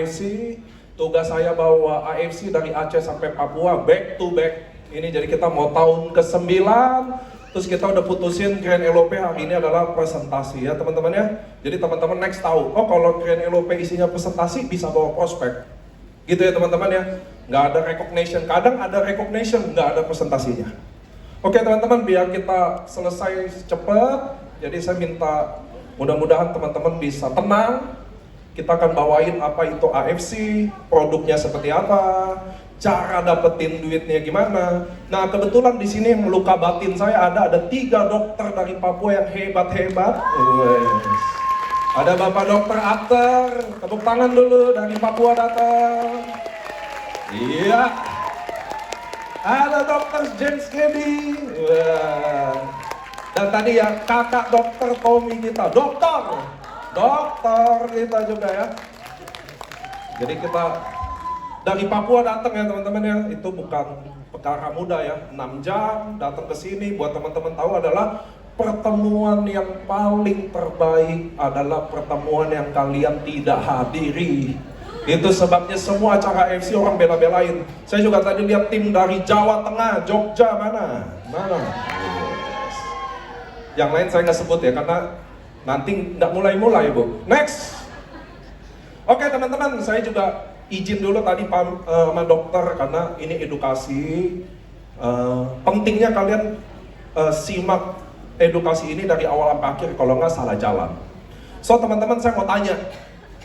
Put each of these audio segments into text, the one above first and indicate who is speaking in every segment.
Speaker 1: AFC, tugas saya bawa AFC dari Aceh sampai Papua back to back. Ini jadi kita mau tahun ke-9, terus kita udah putusin Grand LOP hari ini adalah presentasi ya teman-teman ya. Jadi teman-teman next tahu, oh kalau Grand LOP isinya presentasi bisa bawa prospek. Gitu ya teman-teman ya. Nggak ada recognition, kadang ada recognition, nggak ada presentasinya. Oke teman-teman, biar kita selesai cepat, jadi saya minta mudah-mudahan teman-teman bisa tenang. Kita akan bawain apa itu AFC, produknya seperti apa, cara dapetin duitnya gimana. Nah kebetulan di sini yang meluka batin saya ada 3 dokter dari Papua yang hebat-hebat. Ada Bapak Dokter Akter, tepuk tangan dulu dari Papua datang. Iya. Ada Dokter James Kedi. Dan tadi ya kakak Dokter Tommy kita, dokter kita juga ya. Jadi kita dari Papua datang ya teman-teman ya. Itu bukan perkara mudah ya. 6 jam datang ke sini, buat teman-teman tahu adalah pertemuan yang paling terbaik adalah pertemuan yang kalian tidak hadiri. Itu sebabnya semua acara AFC orang bela-belain. Saya juga tadi lihat tim dari Jawa Tengah, Jogja mana? Yang lain saya nggak sebut ya karena nanti nggak mulai-mulai Bu. Next. Oke teman-teman, saya juga izin dulu tadi sama dokter karena ini edukasi. Pentingnya kalian simak edukasi ini dari awal sampai akhir, kalau nggak salah jalan. So teman-teman, saya mau tanya.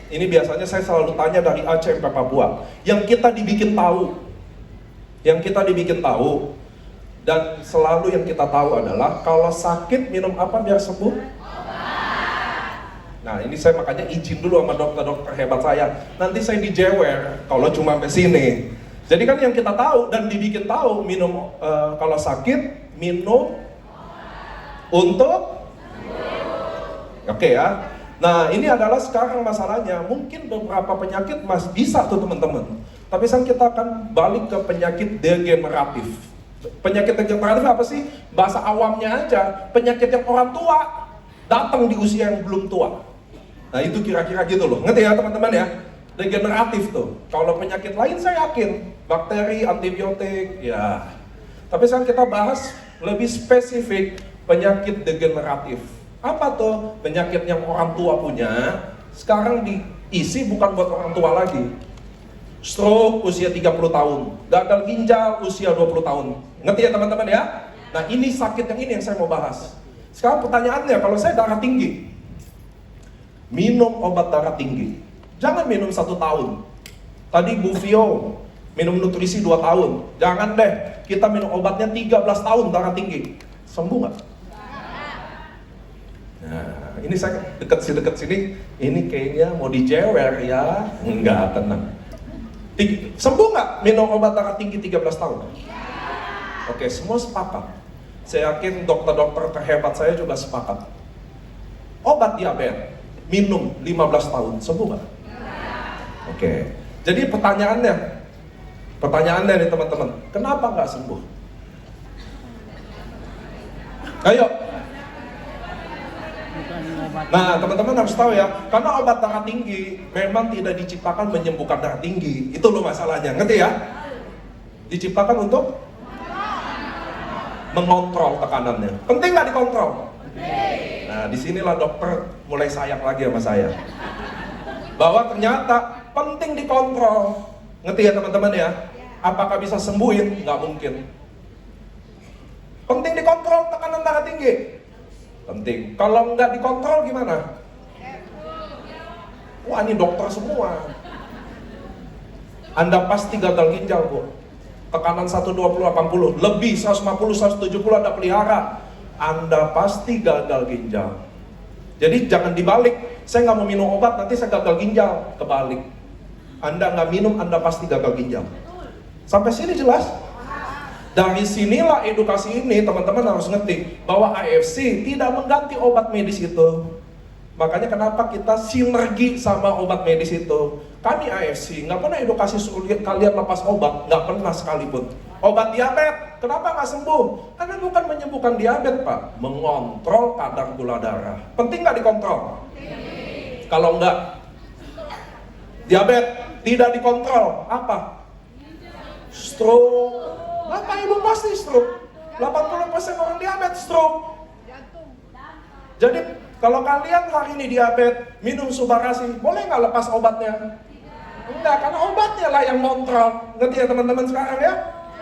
Speaker 1: Ini biasanya saya selalu tanya dari Aceh sampai Papua. Yang kita dibikin tahu. Dan selalu yang kita tahu adalah kalau sakit minum apa biar sembuh? Nah ini saya makanya izin dulu sama dokter-dokter hebat saya. Nanti saya dijewer kalau cuma sampai sini. Jadi kan yang kita tahu dan dibikin tahu, minum kalau sakit minum untuk oke ya. Nah ini adalah sekarang masalahnya, mungkin beberapa penyakit masih bisa tuh teman-teman. Tapi sekarang kita akan balik ke penyakit degeneratif. Penyakit degeneratif apa sih? Bahasa awamnya aja, penyakit yang orang tua datang di usia yang belum tua. Nah itu kira-kira gitu loh, ngerti ya teman-teman ya? Degeneratif tuh. Kalau penyakit lain saya yakin, bakteri, antibiotik, ya. Tapi sekarang kita bahas lebih spesifik penyakit degeneratif. Apa tuh? Penyakit yang orang tua punya, sekarang diisi bukan buat orang tua lagi. Stroke usia 30 tahun, gagal ginjal usia 20 tahun. Ngerti ya teman-teman ya? Nah ini sakit yang ini yang saya mau bahas. Sekarang pertanyaannya, kalau saya darah tinggi, minum obat darah tinggi. Jangan minum 1 tahun. Tadi Bu Vio minum nutrisi 2 tahun. Jangan deh, kita minum obatnya 13 tahun darah tinggi. Sembuh nggak? Nah, ini saya dekat sini, ini kayaknya mau dijewer ya. Enggak, tenang. Sembuh nggak minum obat darah tinggi 13 tahun? Oke, semua sepakat. Saya yakin dokter-dokter terhebat saya juga sepakat. Obat diabetes, minum 15 tahun, sembuh nggak? Oke, jadi pertanyaannya nih teman-teman, kenapa nggak sembuh? Ayo. Nah teman-teman harus tahu ya, karena obat darah tinggi memang tidak diciptakan menyembuhkan darah tinggi. Itu loh masalahnya, ngerti ya? Diciptakan untuk mengontrol tekanannya. Penting nggak dikontrol? Nah disinilah dokter mulai sayang lagi sama saya. Bahwa ternyata penting dikontrol. Ngerti ya teman-teman ya? Apakah bisa sembuhin? Nggak mungkin. Penting dikontrol tekanan darah tinggi. Penting. Kalau nggak dikontrol gimana? Wah ini dokter semua. Anda pasti gagal ginjal Bu. Tekanan 120/80, lebih 150/170 Anda pelihara, Anda pasti gagal ginjal. Jadi jangan dibalik, saya nggak mau minum obat nanti saya gagal ginjal. Kebalik, Anda nggak minum Anda pasti gagal ginjal. Sampai sini jelas? Dari sinilah edukasi ini teman-teman harus ngerti bahwa AFC tidak mengganti obat medis itu. Makanya kenapa kita sinergi sama obat medis itu. Kami AFC nggak pernah edukasi suruh kalian lepas obat, nggak pernah sekalipun. Obat diabetes, kenapa nggak sembuh? Karena bukan menyembuhkan diabetes Pak, mengontrol kadar gula darah. Penting nggak dikontrol? Kalau nggak, diabetes tidak dikontrol, apa? Stroke. Bapak Ibu pasti stroke. 80% orang diabetes stroke. Jadi kalau kalian hari ini diabetes, minum Subarasi, boleh nggak lepas obatnya? Enggak, karena obatnya lah yang kontrol. Ngerti ya teman-teman sekarang ya?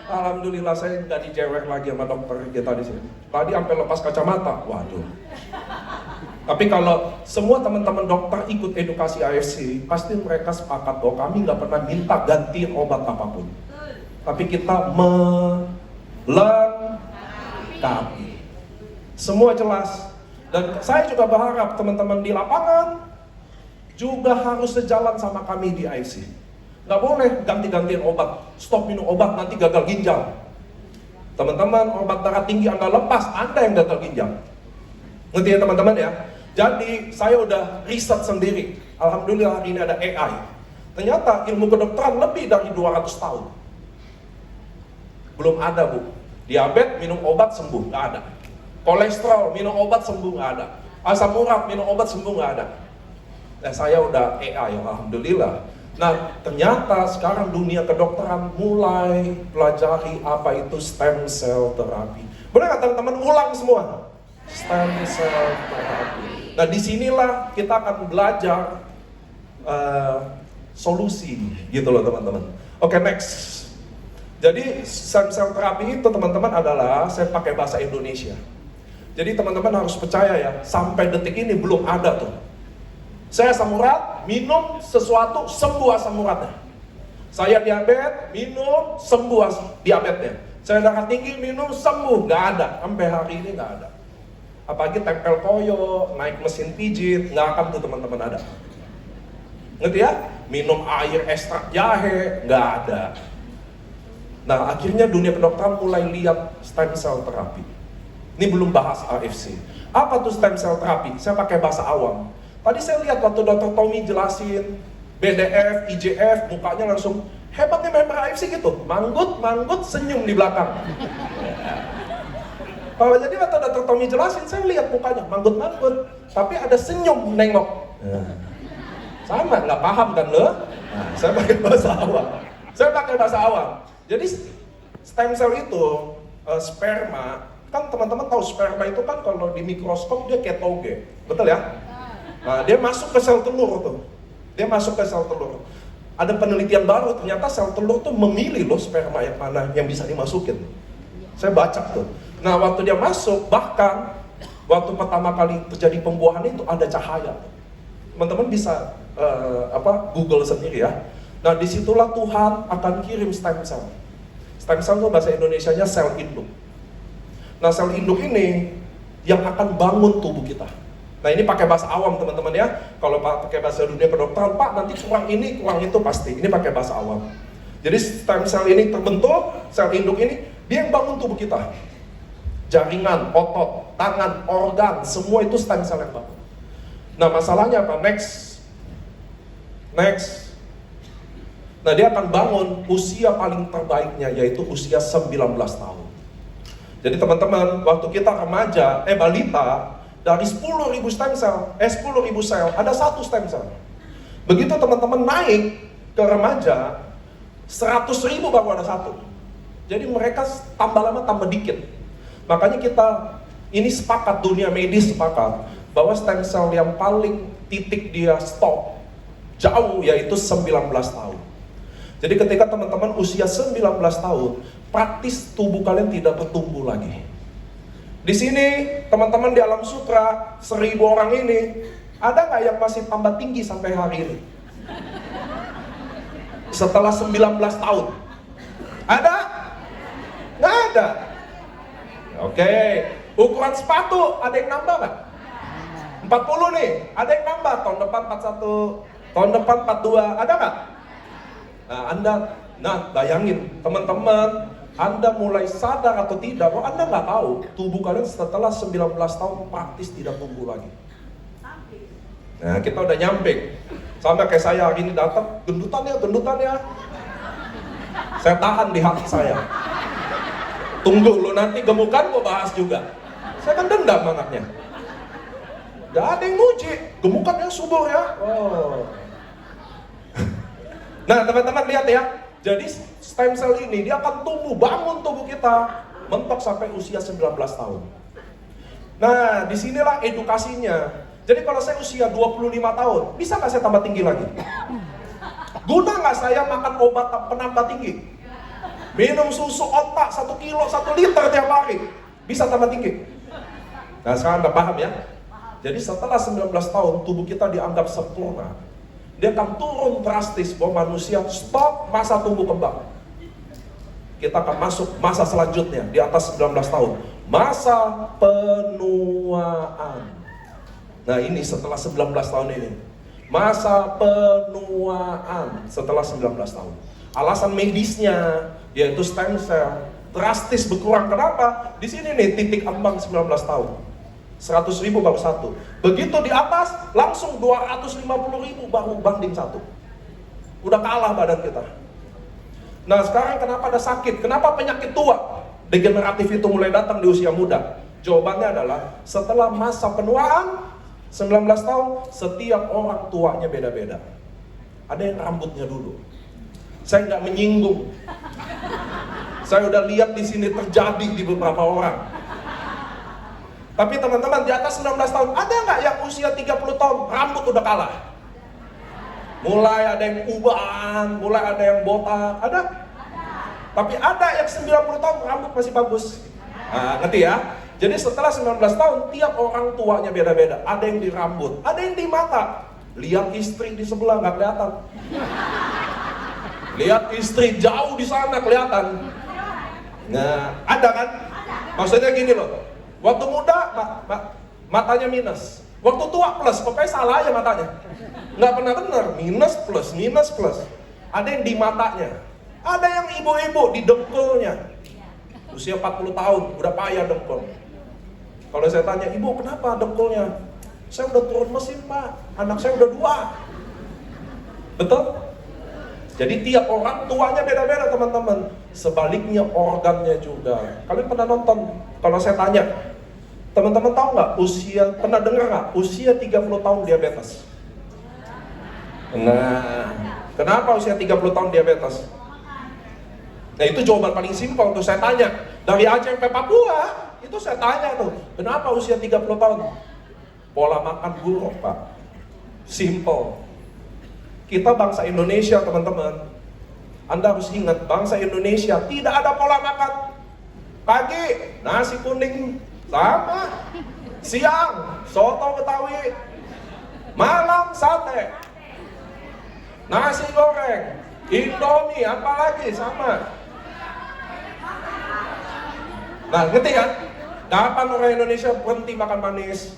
Speaker 1: Alhamdulillah saya nggak dijewek lagi sama dokter kita di sini. Tadi sampai lepas kacamata, waduh. Tapi kalau semua teman-teman dokter ikut edukasi AFC, pasti mereka sepakat bahwa kami nggak pernah minta gantiin obat apapun. Tapi kita melengkapi. Semua jelas. Dan saya juga berharap teman-teman di lapangan juga harus sejalan sama kami di AFC. Nggak boleh ganti-gantian obat. Stop minum obat, nanti gagal ginjal. Teman-teman, obat darah tinggi Anda lepas, Anda yang gagal ginjal. Ngerti ya teman-teman ya? Jadi saya udah riset sendiri. Alhamdulillah hari ini ada AI. Ternyata ilmu kedokteran lebih dari 200 tahun. Belum ada Bu. Diabetes minum obat sembuh, nggak ada. Kolesterol minum obat sembuh, nggak ada. Asam urat minum obat sembuh, nggak ada. Nah saya udah AI, alhamdulillah. Nah ternyata sekarang dunia kedokteran mulai pelajari apa itu stem cell terapi. Boleh nggak teman-teman ulang semua? Stem cell terapi. Nah disinilah kita akan belajar solusi gitu loh teman-teman. Oke, next. Jadi stem cell terapi itu teman-teman adalah saya pakai bahasa Indonesia. Jadi teman-teman harus percaya ya, sampai detik ini belum ada tuh. Saya asam urat, minum sesuatu, sembuh asam uratnya. Saya diabetes, minum, sembuh diabetesnya. Saya darah tinggi, minum, sembuh, nggak ada. Sampai hari ini nggak ada. Apalagi tempel koyo, naik mesin pijit, nggak akan tuh teman-teman ada. Ngerti ya? Minum air ekstrak jahe, nggak ada. Nah akhirnya dunia kedokteran mulai lihat stem cell terapi. Ini belum bahas AFC. Apa tuh stem cell terapi? Saya pakai bahasa awam. Tadi saya lihat waktu Dr. Tommy jelasin BDF, IJF, mukanya langsung hebatnya member AFC gitu. Manggut, senyum di belakang. Kalau jadi waktu Dr. Tommy jelasin, saya lihat mukanya manggut, tapi ada senyum nengok. Sama, nggak paham kan lo? Nah, saya pakai bahasa awam. Jadi stem cell itu sperma. Kan teman-teman tahu sperma itu kan kalau di mikroskop dia kayak toge, betul ya? Nah, dia masuk ke sel telur tuh. Ada penelitian baru, ternyata sel telur tuh memilih loh sperma yang mana yang bisa dimasukin. Saya baca tuh. Nah, waktu dia masuk, bahkan waktu pertama kali terjadi pembuahan itu ada cahaya. Teman-teman bisa Google sendiri ya. Nah, disitulah Tuhan akan kirim stem cell. Stem cell itu bahasa Indonesianya sel induk. Nah, sel induk ini yang akan bangun tubuh kita. Nah, ini pakai bahasa awam teman-teman ya. Kalau pakai bahasa dunia kedokteran, Pak nanti kurang ini, kurang itu pasti. Ini pakai bahasa awam. Jadi stem cell ini terbentuk, sel induk ini, dia yang bangun tubuh kita. Jaringan, otot, tangan, organ, semua itu stem cell yang bangun. Nah, masalahnya apa? Next. Nah, dia akan bangun usia paling terbaiknya, yaitu usia 19 tahun. Jadi teman-teman, waktu kita remaja, balita, dari 10.000 stem cell, 10.000 sel, ada 1 stem cell. Begitu teman-teman naik ke remaja, 100.000 baru ada 1. Jadi mereka tambah lama tambah dikit. Makanya kita, ini sepakat, dunia medis sepakat, bahwa stem cell yang paling titik dia stop, jauh, yaitu 19 tahun. Jadi ketika teman-teman usia 19 tahun, praktis tubuh kalian tidak bertumbuh lagi. Di sini teman-teman di Alam Sutra 1.000 orang ini, ada nggak yang masih tambah tinggi sampai hari ini? Setelah 19 tahun? Ada? Nggak ada. Oke, ukuran sepatu ada yang nambah nggak? 40 nih, ada yang nambah. Tahun depan 41, tahun depan 42, ada nggak? Nah, bayangin teman-teman, Anda mulai sadar atau tidak, bahwa Anda nggak tahu tubuh kalian setelah 19 tahun praktis tidak tumbuh lagi. Nah, kita udah nyampe. Sampai kayak saya hari ini datang, gendutan ya. Saya tahan di hati saya. Tunggu lo nanti gemukan gue bahas juga. Saya kan dendam anaknya. Gak ada yang muji, gemukan yang subur ya. Oh. Nah teman-teman lihat ya, jadi stem cell ini dia akan tumbuh, bangun tubuh kita, mentok sampai usia 19 tahun. Nah disinilah edukasinya. Jadi kalau saya usia 25 tahun, bisa nggak saya tambah tinggi lagi? Guna nggak saya makan obat penambah tinggi? Minum susu otak 1 kilo, 1 liter tiap hari, bisa tambah tinggi? Nah sekarang udah paham ya? Jadi setelah 19 tahun, tubuh kita dianggap sempurna. Dia akan turun drastis bahwa manusia stop masa tumbuh kembang. Kita akan masuk masa selanjutnya di atas 19 tahun. Masa penuaan. Nah ini setelah 19 tahun ini. Masa penuaan setelah 19 tahun. Alasan medisnya yaitu stem cell drastis berkurang. Kenapa? Di sini nih titik ambang 19 tahun. 100.000 baru 1. Begitu di atas langsung 250.000 baru banding 1. Udah kalah badan kita. Nah sekarang kenapa ada sakit? Kenapa penyakit tua degeneratif itu mulai datang di usia muda? Jawabannya adalah setelah masa penuaan 19 tahun, setiap orang tuanya beda-beda. Ada yang rambutnya dulu. Saya nggak menyinggung. Saya udah lihat di sini terjadi di beberapa orang. Tapi teman-teman di atas 19 tahun, ada nggak yang usia 30 tahun rambut udah kalah? Mulai ada yang ubahan, mulai ada yang botak, ada? Tapi ada yang 90 tahun rambut masih bagus. Nah, ngerti ya? Jadi setelah 19 tahun, tiap orang tuanya beda-beda. Ada yang di rambut, ada yang di mata. Lihat istri di sebelah nggak kelihatan. Lihat istri jauh di sana kelihatan. Nah, ada kan? Maksudnya gini loh. Waktu muda, matanya minus. Waktu tua plus, pokoknya salah aja matanya. Nggak pernah bener, minus plus, minus plus. Ada yang di matanya. Ada yang ibu-ibu di dengkulnya. Usia 40 tahun, udah payah dengkul. Kalau saya tanya, ibu kenapa dengkulnya? Saya udah turun mesin pak, anak saya udah 2. Betul? Jadi tiap orang tuanya beda-beda teman-teman. Sebaliknya organnya juga. Kalian pernah nonton? Kalau saya tanya, teman-teman tahu nggak pernah dengar nggak usia 30 tahun diabetes? Nah, kenapa usia 30 tahun diabetes? Nah itu jawaban paling simpel tuh saya tanya. Dari Aceh sampai Papua, itu saya tanya tuh, kenapa usia 30 tahun? Pola makan buruk pak. Simple. Kita bangsa Indonesia teman-teman. Anda harus ingat, bangsa Indonesia tidak ada pola makan. Pagi, nasi kuning sama. Siang, soto Betawi. Malam, sate. Nasi goreng, Indomie, apalagi sama. Nah, ngerti kan? Kapan orang Indonesia berhenti makan manis?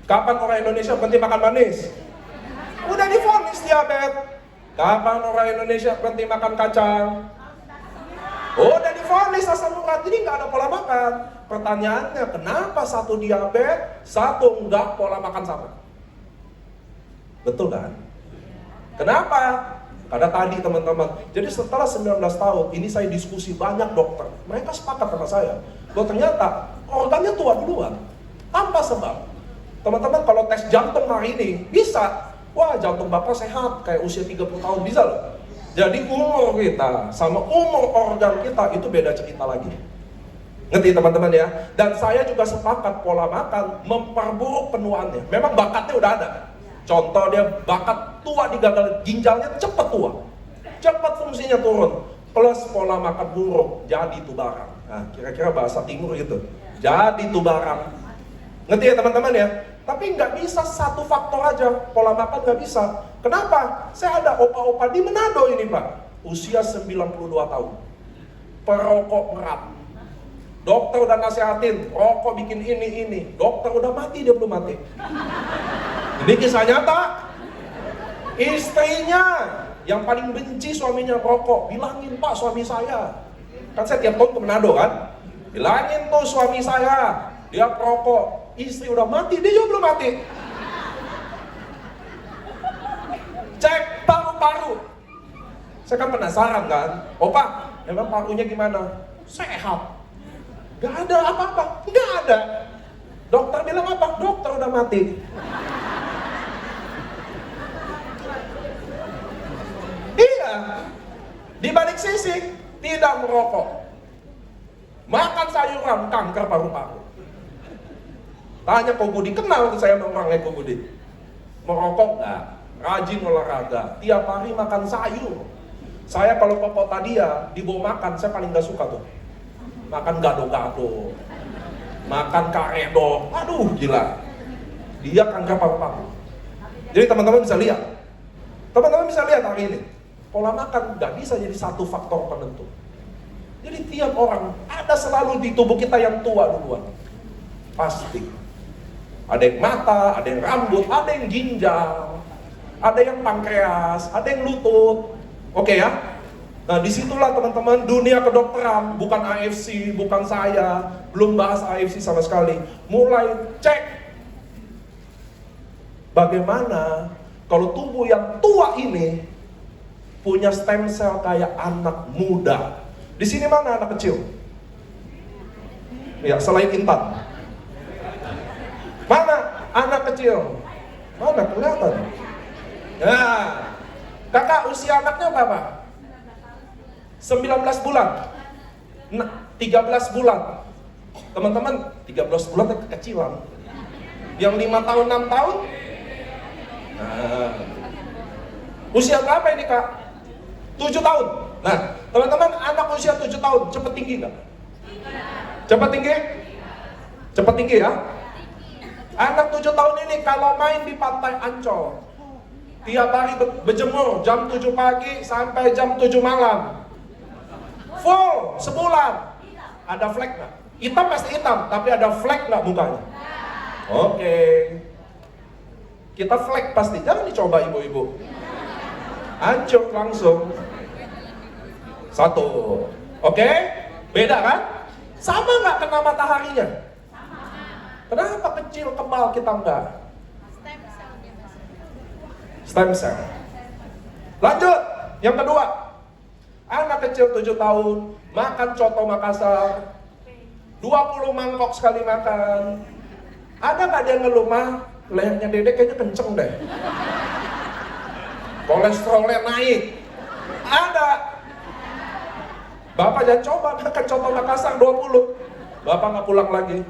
Speaker 1: Kapan orang Indonesia berhenti makan manis? Udah divonis diabetes. Kapan orang Indonesia berhenti makan kacang? Udah divonis asam urat, jadi nggak ada pola makan. Pertanyaannya, kenapa satu diabetes, satu enggak pola makan sama? Betul kan? Kenapa? Karena tadi teman-teman, jadi setelah 19 tahun, ini saya diskusi banyak dokter. Mereka sepakat sama saya, bahwa ternyata organnya tua duluan, tanpa sebab. Teman-teman kalau tes jantung hari ini, bisa. Wah jantung bapak sehat, kayak usia 30 tahun, bisa loh. Jadi umur kita sama umur organ kita itu beda cerita lagi. Ngerti teman-teman ya? Dan saya juga sepakat pola makan memperburuk penuaannya. Memang bakatnya udah ada. Contoh dia bakat tua di gagal ginjalnya cepet tua. Cepat fungsinya turun. Plus pola makan buruk, jadi tubarang. Nah kira-kira bahasa timur gitu. Jadi tubarang. Ngerti ya teman-teman ya? Tapi nggak bisa satu faktor aja, pola makan nggak bisa. Kenapa? Saya ada opa-opa di Manado ini pak, usia 92 tahun, perokok berat. Dokter udah nasihatin, rokok bikin ini. Dokter udah mati, dia belum mati. Ini kisah nyata. Istrinya yang paling benci suaminya rokok, bilangin pak suami saya. Kan saya tiap tahun ke Manado kan, bilangin tuh suami saya, dia perokok. Istri udah mati, dia juga belum mati. Cek paru-paru. Saya kan penasaran kan, opa, emang parunya gimana? Sehat. Gak ada apa-apa, gak ada. Dokter bilang apa? Dokter udah mati. Di balik sisi, tidak merokok. Makan sayuran, kanker paru-paru. Tanya Ko Budi, kenal tuh saya sama orangnya Ko Budi. Merokok enggak, rajin olahraga, tiap hari makan sayur. Saya kalau ke kota dia, dibawa makan, saya paling gak suka tuh. Makan gado-gado, makan karedok, aduh gila. Dia kanker paru-paru. Jadi teman-teman bisa lihat. Teman-teman bisa lihat hari ini. Pola makan gak bisa jadi satu faktor penentu. Jadi tiap orang, ada selalu di tubuh kita yang tua duluan. Pasti. Ada yang mata, ada yang rambut, ada yang ginjal, ada yang pankreas, ada yang lutut. Oke ya? Nah disitulah teman-teman dunia kedokteran, bukan AFC, bukan saya, belum bahas AFC sama sekali. Mulai cek bagaimana kalau tubuh yang tua ini punya stem cell kayak anak muda. Di sini mana anak kecil? Ya, selain Intan. Mana anak kecil? Mana kelihatan? Nah, kakak usia anaknya berapa? 19 bulan. Nah, 13 bulan. Teman-teman, 13 bulan itu kekecilan. Yang 5 tahun, 6 tahun? Nah, usia berapa ini kak? 7 tahun. Nah, teman-teman, anak usia 7 tahun, cepet tinggi nggak? Cepet tinggi? Cepet tinggi ya? Anak 7 tahun ini kalau main di pantai Ancol, tiap hari berjemur jam 7 pagi sampai jam 7 malam. Full, sebulan. Ada flek nggak? Hitam pasti hitam, tapi ada flek nggak mukanya? Oke. Kita flek pasti, jangan dicoba ibu-ibu. Hancur langsung. Satu. Oke? Beda kan? Sama nggak kena mataharinya? Kenapa kecil, kebal, kita enggak? Stem cell. Lanjut, yang kedua. Anak kecil 7 tahun, makan coto Makassar, 20 mangkok sekali makan. Ada nggak dia ngeluh, mah? Lehernya Dedek kayaknya kenceng deh. Kolesterolnya naik. Ada. Bapak jangan coba makan coto Makassar 20. Bapak nggak pulang lagi.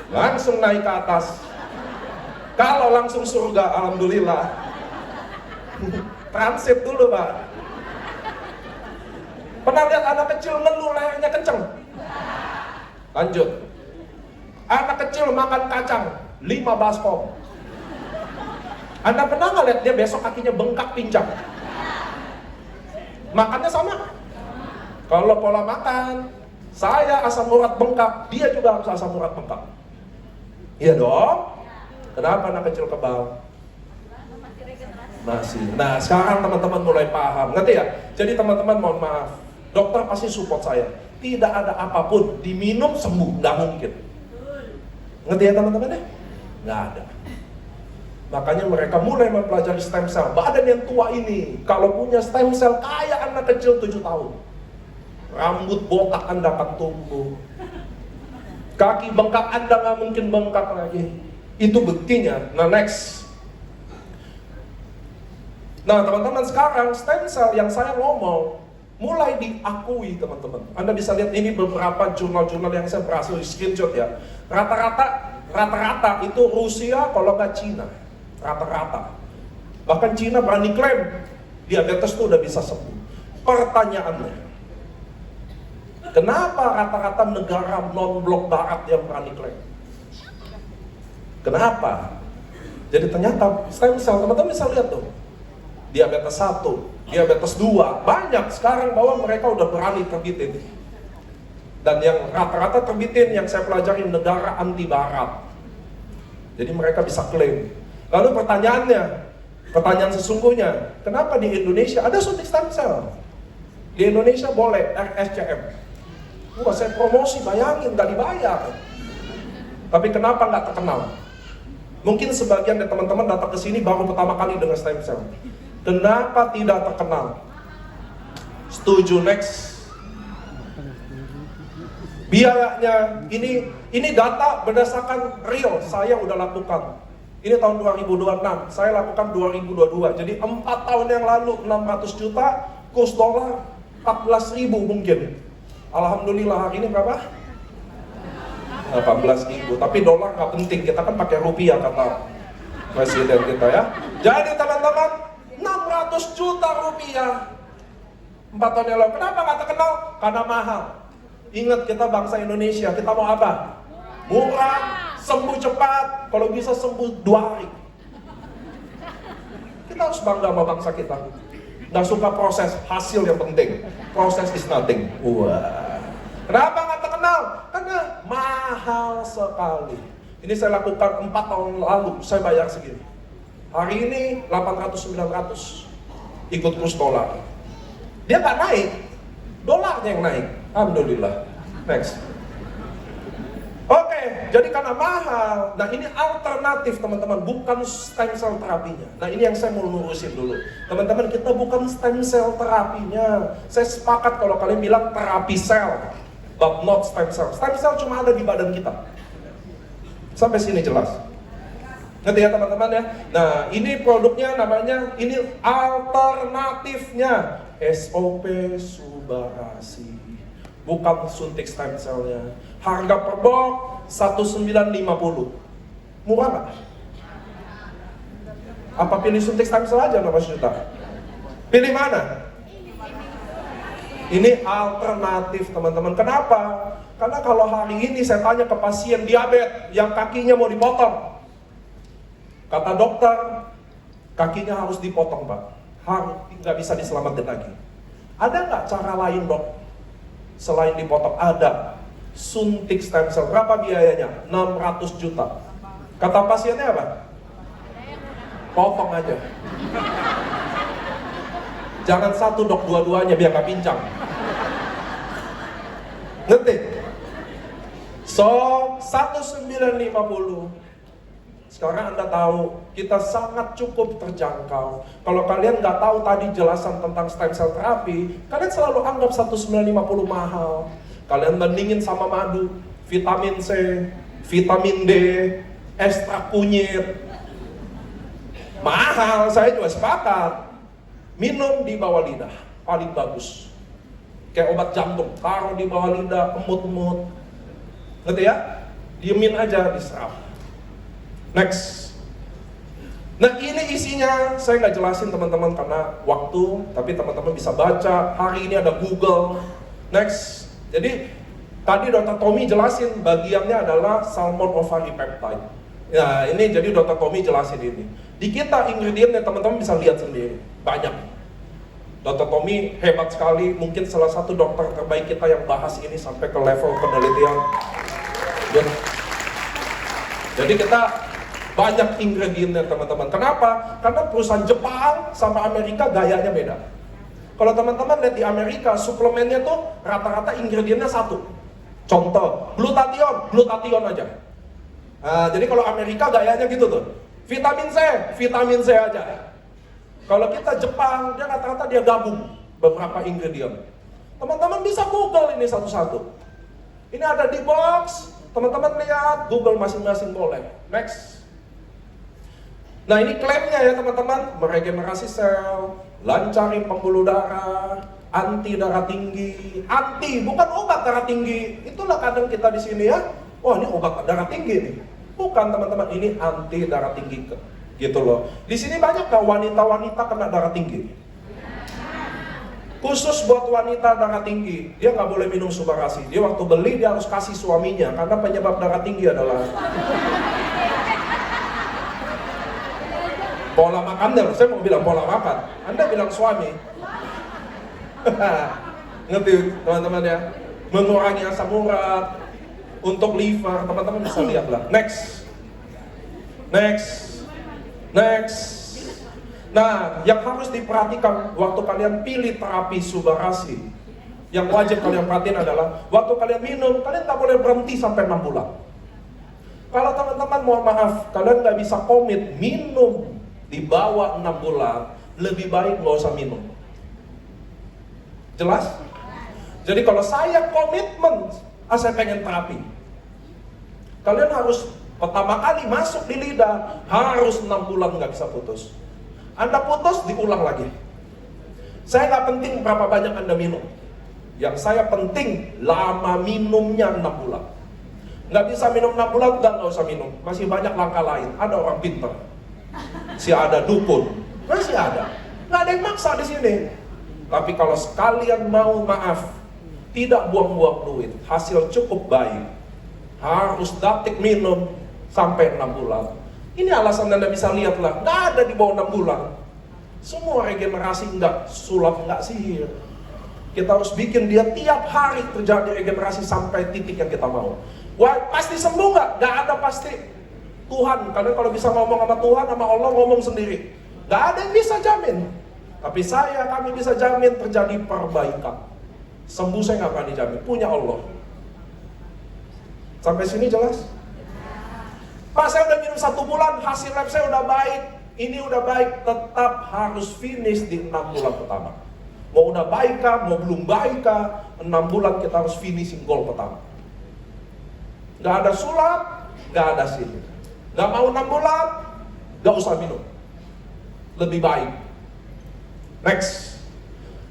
Speaker 1: Langsung naik ke atas. Kalau langsung surga, alhamdulillah. Transit dulu pak. Pernah lihat anak kecil ngeluh lehernya kenceng? Lanjut. Anak kecil makan kacang 5 baskom. Anda pernah nggak lihat dia besok kakinya bengkak pincang? Makannya sama. Kalau pola makan, saya asam urat bengkak, dia juga harus asam urat bengkak. Iya dong. Kenapa anak kecil kebal? Masih. Nah sekarang teman-teman mulai paham, ngerti ya? Jadi teman-teman mohon maaf, dokter pasti support saya. Tidak ada apapun diminum sembuh, nggak mungkin. Ngerti ya teman-teman ya? Nggak ada. Makanya mereka mulai mempelajari stem cell. Badan yang tua ini, kalau punya stem cell kayak anak kecil 7 tahun, rambut botak Anda akan tumbuh. Kaki bengkak Anda nggak mungkin bengkak lagi. Itu buktinya. Nah next. Nah teman-teman sekarang stem cell yang saya ngomong mulai diakui teman-teman. Anda bisa lihat ini beberapa jurnal-jurnal yang saya berhasil di screenshot ya. Rata-rata itu Rusia kalau nggak Cina. Rata-rata. Bahkan Cina berani klaim diabetes itu udah bisa sembuh. Pertanyaannya, kenapa rata-rata negara non-blok barat yang berani klaim? Kenapa? Jadi ternyata stem cell, teman-teman bisa lihat tuh. Diabetes 1, diabetes 2, banyak sekarang bahwa mereka udah berani terbitin. Dan yang rata-rata terbitin yang saya pelajari negara anti barat. Jadi mereka bisa klaim. Lalu pertanyaan sesungguhnya, kenapa di Indonesia ada suntik stem cell? Di Indonesia boleh RSCM. Wah saya promosi, bayangin, gak dibayar. Tapi kenapa nggak terkenal? Mungkin sebagian dari teman-teman datang ke sini baru pertama kali dengan stem cell. Kenapa tidak terkenal? Setuju, next. Biayanya, ini data berdasarkan real, saya udah lakukan. Ini tahun 2026, saya lakukan 2022. Jadi 4 tahun yang lalu 600 juta, kurs dolar 14.000 mungkin. Alhamdulillah hari ini berapa? 18.000. Tapi dolar nggak penting, kita kan pakai rupiah kata presiden kita ya. Jadi teman-teman, 600 juta rupiah 4 tahun yang lalu. Kenapa nggak terkenal? Karena mahal. Ingat kita bangsa Indonesia, kita mau apa? Murah, sembuh cepat, kalau bisa sembuh 2 hari. Kita harus bangga sama bangsa kita. Nggak suka proses, hasil yang penting. Proses is nothing. Wah. Kenapa nggak terkenal? Karena mahal sekali. Ini saya lakukan 4 tahun lalu, saya bayar segini. Hari ini 800-900 ikut kurs dolar. Dia nggak naik, dolarnya yang naik. Alhamdulillah. Next. Oke, jadi karena mahal. Nah ini alternatif teman-teman, bukan stem cell terapinya. Nah ini yang saya mau lurusin dulu. Teman-teman, kita bukan stem cell terapinya. Saya sepakat kalau kalian bilang terapi sel, but not stem cell. Stem cell cuma ada di badan kita. Sampai sini jelas. Ngerti ya teman-teman ya? Nah ini produknya namanya, ini alternatifnya SOP Subarasi, bukan suntik stem cellnya. Harga per box 1950. Murah nggak? Apa pilih suntik stem cell aja 12 juta? Pilih mana? Ini alternatif teman-teman. Kenapa? Karena kalau hari ini saya tanya ke pasien diabetes yang kakinya mau dipotong, kata dokter kakinya harus dipotong pak, harus nggak bisa diselamatkan lagi. Ada nggak cara lain dok selain dipotong? Ada. Suntik stem cell, berapa biayanya? 600 juta. Kata pasiennya apa? Potong aja. Jangan satu dok, dua-duanya biar nggak pincang. Ngerti? So 1950. Sekarang Anda tahu, kita sangat cukup terjangkau. Kalau kalian nggak tahu tadi jelasan tentang stem cell terapi, kalian selalu anggap 1950 mahal. Kalian bandingin sama madu, vitamin C, vitamin D, ekstrak kunyit. Mahal, saya juga sepakat. Minum di bawah lidah, paling bagus. Kayak obat jantung, taruh di bawah lidah, emut-emut. Ngerti ya? Diemin aja, diserap. Next. Nah ini isinya, saya nggak jelasin teman-teman karena waktu, tapi teman-teman bisa baca. Hari ini ada Google. Next. Jadi tadi Dr. Tommy jelasin bagiannya adalah salmon ovary peptide. Nah ini jadi Dr. Tommy jelasin ini. Di kita ingredientnya teman-teman bisa lihat sendiri, banyak. Dr. Tommy hebat sekali, mungkin salah satu dokter terbaik kita yang bahas ini sampai ke level penelitian. Jadi kita banyak ingredientnya teman-teman. Kenapa? Karena perusahaan Jepang sama Amerika gayanya beda. Kalau teman-teman lihat di Amerika, suplemennya tuh rata-rata ingredientnya satu. Contoh, glutathione aja. Nah, jadi kalau Amerika gayanya gitu tuh. Vitamin C aja. Kalau kita Jepang, dia rata-rata dia gabung beberapa ingredient. Teman-teman bisa Google ini satu-satu. Ini ada di box, teman-teman lihat, Google masing-masing boleh. Next. Nah ini klaimnya ya teman-teman, meregenerasi sel, lancarin pembuluh darah, anti darah tinggi, bukan obat darah tinggi. Itulah kadang kita di sini ya, wah ini obat darah tinggi nih. Bukan teman-teman, ini anti darah tinggi gitu loh. Di sini banyak kah wanita-wanita kena darah tinggi? Khusus buat wanita darah tinggi, dia nggak boleh minum Subarasi. Dia waktu beli dia harus kasih suaminya karena penyebab darah tinggi adalah pola makan. Saya mau bilang pola makan, Anda bilang suami. Ngerti teman-teman ya? Mengurangi asam urat, untuk liver, teman-teman bisa lihat lah. Next. Nah, yang harus diperhatikan waktu kalian pilih terapi Subarasi, yang wajib kalian perhatiin adalah waktu kalian minum, kalian nggak boleh berhenti sampai 6 bulan. Kalau teman-teman mohon maaf, kalian nggak bisa komit minum di bawah 6 bulan, lebih baik nggak usah minum. Jelas? Jadi kalau saya komitmen, saya pengen terapi, kalian harus pertama kali masuk di lidah, harus 6 bulan nggak bisa putus. Anda putus, diulang lagi. Saya nggak penting berapa banyak Anda minum. Yang saya penting lama minumnya 6 bulan. Nggak bisa minum 6 bulan, nggak usah minum. Masih banyak langkah lain. Ada orang pintar, si ada dukun, masih ada. Nggak ada yang maksa di sini. Tapi kalau sekalian mau maaf, tidak buang-buang duit, hasil cukup baik, harus datik minum sampai 6 bulan. Ini alasan Anda bisa lihat lah, nggak ada di bawah 6 bulan. Semua regenerasi nggak sulap, nggak sihir. Kita harus bikin dia tiap hari terjadi regenerasi sampai titik yang kita mau. Wah, pasti sembuh nggak? Nggak ada pasti. Tuhan, karena kalau bisa ngomong sama Tuhan, sama Allah ngomong sendiri. Nggak ada yang bisa jamin. Tapi kami bisa jamin terjadi perbaikan. Sembuh saya nggak akan dijamin, punya Allah. Sampai sini jelas? Pak, saya udah minum 1 bulan, hasil lab saya udah baik. Ini udah baik, tetap harus finish di 6 bulan pertama. Mau udah baik kah, mau belum baik kah, 6 bulan kita harus finishing goal pertama. Gak ada sulap, gak ada sihir. Gak mau 6 bulan, gak usah minum. Lebih baik. Next.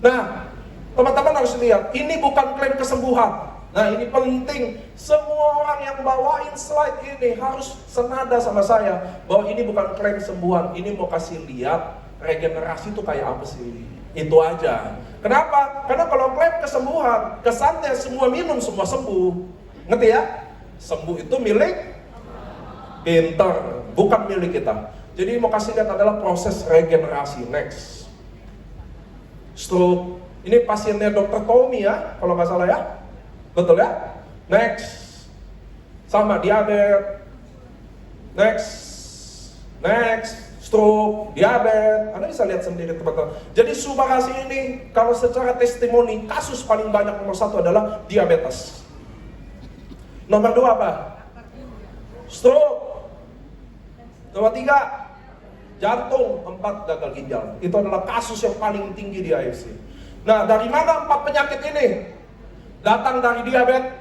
Speaker 1: Nah, teman-teman harus lihat, ini bukan klaim kesembuhan. Nah, ini penting. Semua orang yang bawain slide ini harus senada sama saya bahwa ini bukan klaim kesembuhan. Ini mau kasih lihat regenerasi itu kayak apa sih. Itu aja. Kenapa? Karena kalau klaim kesembuhan, kesannya semua minum semua sembuh. Ngerti ya? Sembuh itu milik pintar, bukan milik kita. Jadi mau kasih lihat adalah proses regenerasi. Next. Stroke. Ini pasiennya Dr. Tommy ya, kalau nggak salah ya. Betul ya? Next. Sama diabetes. Next. Stroke, diabetes. Anda bisa lihat sendiri teman-teman. Jadi Subakasi ini kalau secara testimoni kasus paling banyak nomor 1 adalah diabetes. Nomor 2 apa? Stroke. Nomor 3 jantung, 4 gagal ginjal. Itu adalah kasus yang paling tinggi di AFC. Nah, dari mana 4 penyakit ini? Datang dari diabetes.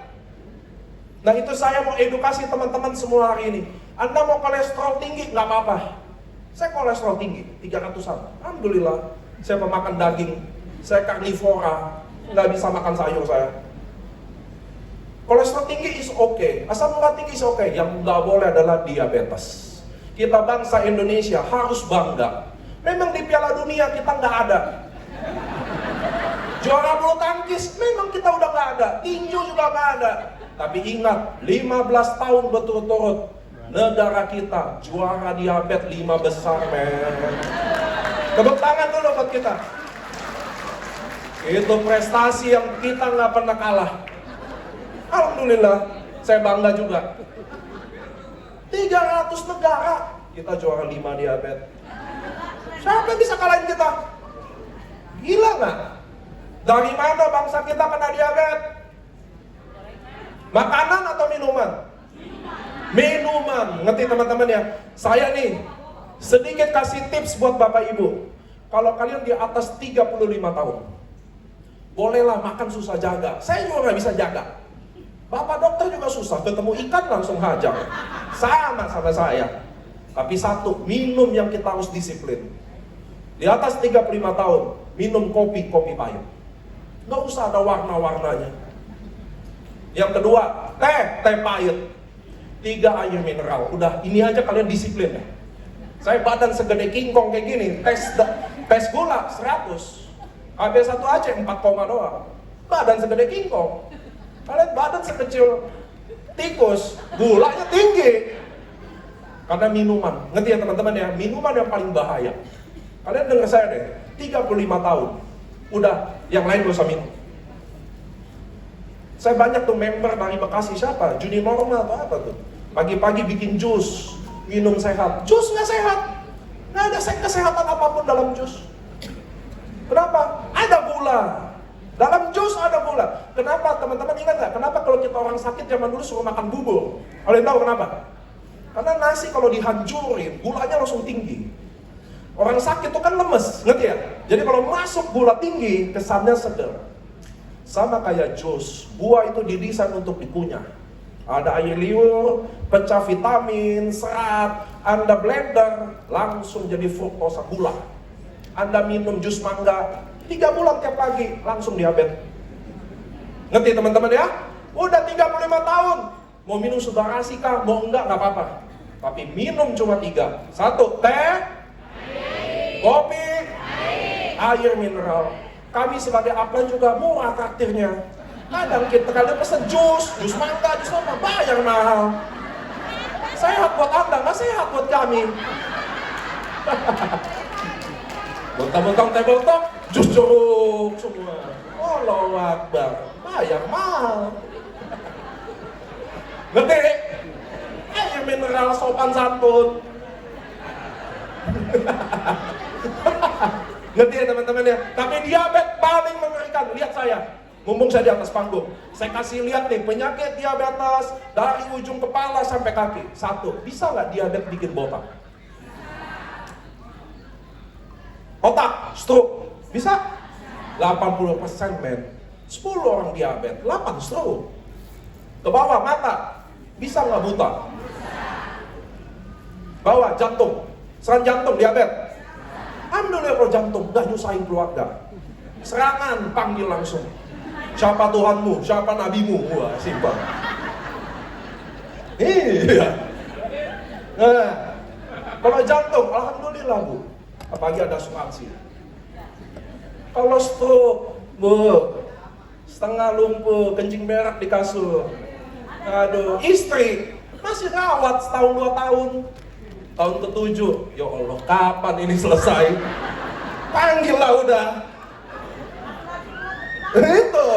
Speaker 1: Nah, itu saya mau edukasi teman-teman semua hari ini. Anda mau kolesterol tinggi, nggak apa-apa. Saya kolesterol tinggi, 300-an. Alhamdulillah, saya pemakan daging, saya karnivora, nggak bisa makan sayur saya. Kolesterol tinggi is okay, asam urat tinggi is okay. Yang nggak boleh adalah diabetes. Kita bangsa Indonesia harus bangga. Memang di Piala Dunia kita nggak ada. Juara bulu tangkis memang kita udah nggak ada, tinju juga nggak ada. Tapi ingat, 15 tahun berturut-turut negara kita juara diabetes 5 besar, men. Tepuk tangan dulu buat kita. Itu prestasi yang kita nggak pernah kalah. Alhamdulillah, saya bangga juga. 300 negara kita juara 5 diabetes. Siapa yang bisa kalahin kita? Gila nggak? Dari mana bangsa kita kena diabetes? Makanan atau minuman? Minuman. Ngerti teman-teman ya? Saya nih sedikit kasih tips buat Bapak Ibu. Kalau kalian di atas 35 tahun, bolehlah makan susah jaga. Saya juga nggak bisa jaga. Bapak dokter juga susah, ketemu ikan langsung hajar. Sama saya. Tapi satu, minum yang kita harus disiplin. Di atas 35 tahun, minum kopi pahit. Nggak usah ada warna-warnanya. Yang kedua, teh pahit. 3 air mineral. Udah, ini aja kalian disiplin ya. Saya badan segede kingkong kayak gini, tes gula 100. KB1 aja 4, doang. Badan segede kingkong. Kalian badan sekecil tikus, gulanya tinggi. Karena minuman. Ngerti ya teman-teman ya, minuman yang paling bahaya. Kalian dengar saya deh, 35 tahun. Udah, yang lain gak usah minum. Saya banyak tuh member dari Bekasi, siapa? Juni Norma atau apa tuh? Pagi-pagi bikin jus, minum sehat. Jus nggak sehat. Nggak ada kesehatan apapun dalam jus. Kenapa? Ada gula. Dalam jus ada gula. Kenapa? Teman-teman ingat nggak? Kenapa kalau kita orang sakit zaman dulu suruh makan bubur? Kalian tahu kenapa? Karena nasi kalau dihancurin, gulanya langsung tinggi. Orang sakit itu kan lemes, ngerti ya? Jadi kalau masuk gula tinggi, kesannya seger. Sama kayak jus, buah itu didesain untuk dikunyah. Ada air liur, pecah vitamin, serat. Anda blender, langsung jadi fruktosa gula. Anda minum jus mangga, 3 bulan tiap pagi, langsung diabetes. Ngerti teman-teman ya? Udah 35 tahun, mau minum Subarasi kah? Mau enggak, nggak apa-apa. Tapi minum cuma 3. 1, teh, kopi, air mineral. Kami sebagai upline juga murah traktirnya. Kadang kita kalian pesen jus mangga, jus apa, bayar mahal. Sehat buat Anda, nggak sehat buat kami. Mentang-mentang table top, jus jeruk semua. Allahu Akbar, bayar mahal. Ngerti? Air mineral sopan santun. Ngerti ya teman-teman ya? Tapi diabetes paling mengerikan. Lihat saya, mumpung saya di atas panggung, saya kasih lihat nih penyakit diabetes dari ujung kepala sampai kaki. 1, bisa nggak diabetes bikin botak? Otak, stroke, bisa? 80% men. 10 orang diabetes, 8 stroke. Ke bawah mata, bisa nggak buta? Bawah jantung, serangan jantung diabetes. Alhamdulillah kalau jantung nggak nyusahin keluarga. Serangan panggil langsung. Siapa Tuhanmu? Siapa nabimu? Wah, simpel. Iya. Nah, kalau jantung, alhamdulillah Bu. Apalagi ada asuransi. Kalau stroke, Bu, setengah lumpuh, kencing berak di kasur. Aduh, istri masih rawat setahun 2 tahun. Tahun ke-7, ya Allah, kapan ini selesai? Panggil lah udah. Itu,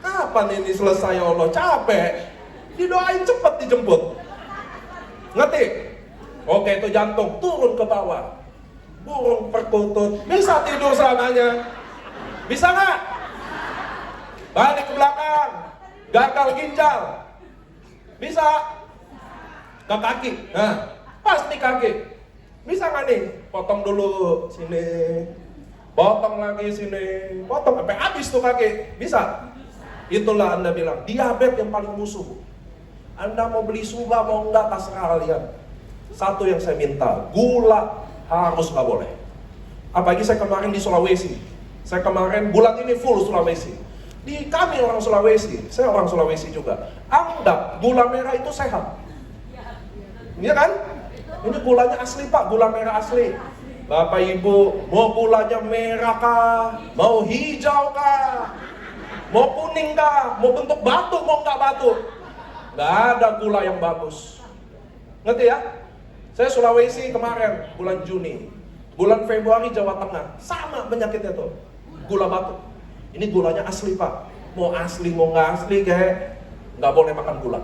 Speaker 1: kapan ini selesai ya Allah? Capek. Didoain cepet dijemput. Ngerti? Oke, itu jantung turun ke bawah. Burung perkutut, bisa tidur selamanya. Bisa nggak? Balik ke belakang, gagal ginjal. Bisa? Ke kaki, nah pasti kaki. Bisa nggak nih? Potong dulu sini, potong lagi sini, potong sampai habis tuh kaki. Bisa? Itulah Anda bilang diabetes yang paling musuh. Anda mau beli suba mau enggak terserah kalian. Satu yang saya minta, gula harus nggak boleh. Apalagi saya kemarin di Sulawesi. Saya kemarin bulan ini full Sulawesi. Di kami orang Sulawesi, saya orang Sulawesi juga. Anggap gula merah itu sehat. Iya kan? Ini gulanya asli Pak, gula merah asli. Bapak Ibu, mau gulanya merah kah? Mau hijau kah? Mau kuning kah? Mau bentuk batu, mau nggak batu? Nggak ada gula yang bagus. Ngerti ya? Saya Sulawesi kemarin, bulan Juni. Bulan Februari Jawa Tengah. Sama penyakitnya tuh. Gula batu. Ini gulanya asli Pak. Mau asli, mau nggak asli kayak nggak boleh makan gula.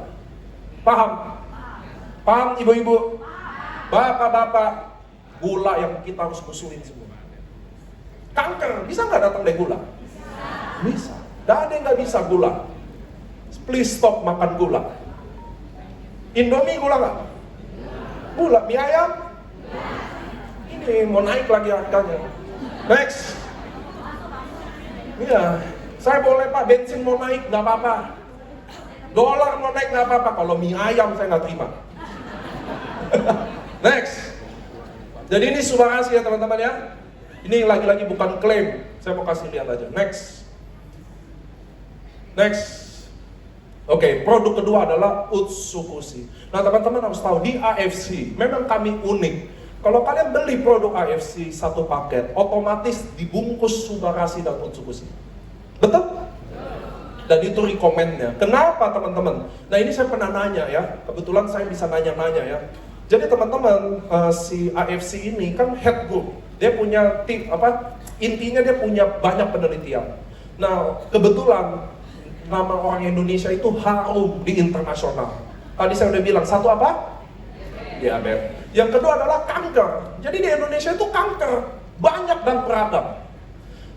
Speaker 1: Paham? Paham ibu-ibu? Bapak-bapak, gula yang kita harus musuhin semua. Kanker, bisa nggak datang dari gula? Bisa. Nggak ada yang nggak bisa gula. Please stop makan gula. Indomie gula nggak? Gula, mie ayam? Ini mau naik lagi harganya. Next. Iya, saya boleh Pak, bensin mau naik, nggak apa-apa. Dolar mau naik, nggak apa-apa. Kalau mie ayam saya nggak terima. Next. Jadi ini Subarasi ya teman-teman ya. Ini lagi-lagi bukan klaim. Saya mau kasih lihat aja. Next. Next. Oke, produk kedua adalah Utsukushi. Nah teman-teman harus tahu di AFC memang kami unik. Kalau kalian beli produk AFC satu paket, otomatis dibungkus Subarasi dan Utsukushi. Betul? Dan itu rekomennya. Kenapa teman-teman? Nah ini saya pernah nanya ya. Kebetulan saya bisa nanya-nanya ya. Jadi teman-teman si AFC ini kan head group. Dia punya tim intinya dia punya banyak penelitian. Nah kebetulan nama orang Indonesia itu harum di internasional. Tadi saya udah bilang, satu apa? Diabetes. Yang kedua adalah kanker. Jadi di Indonesia itu kanker banyak dan beragam.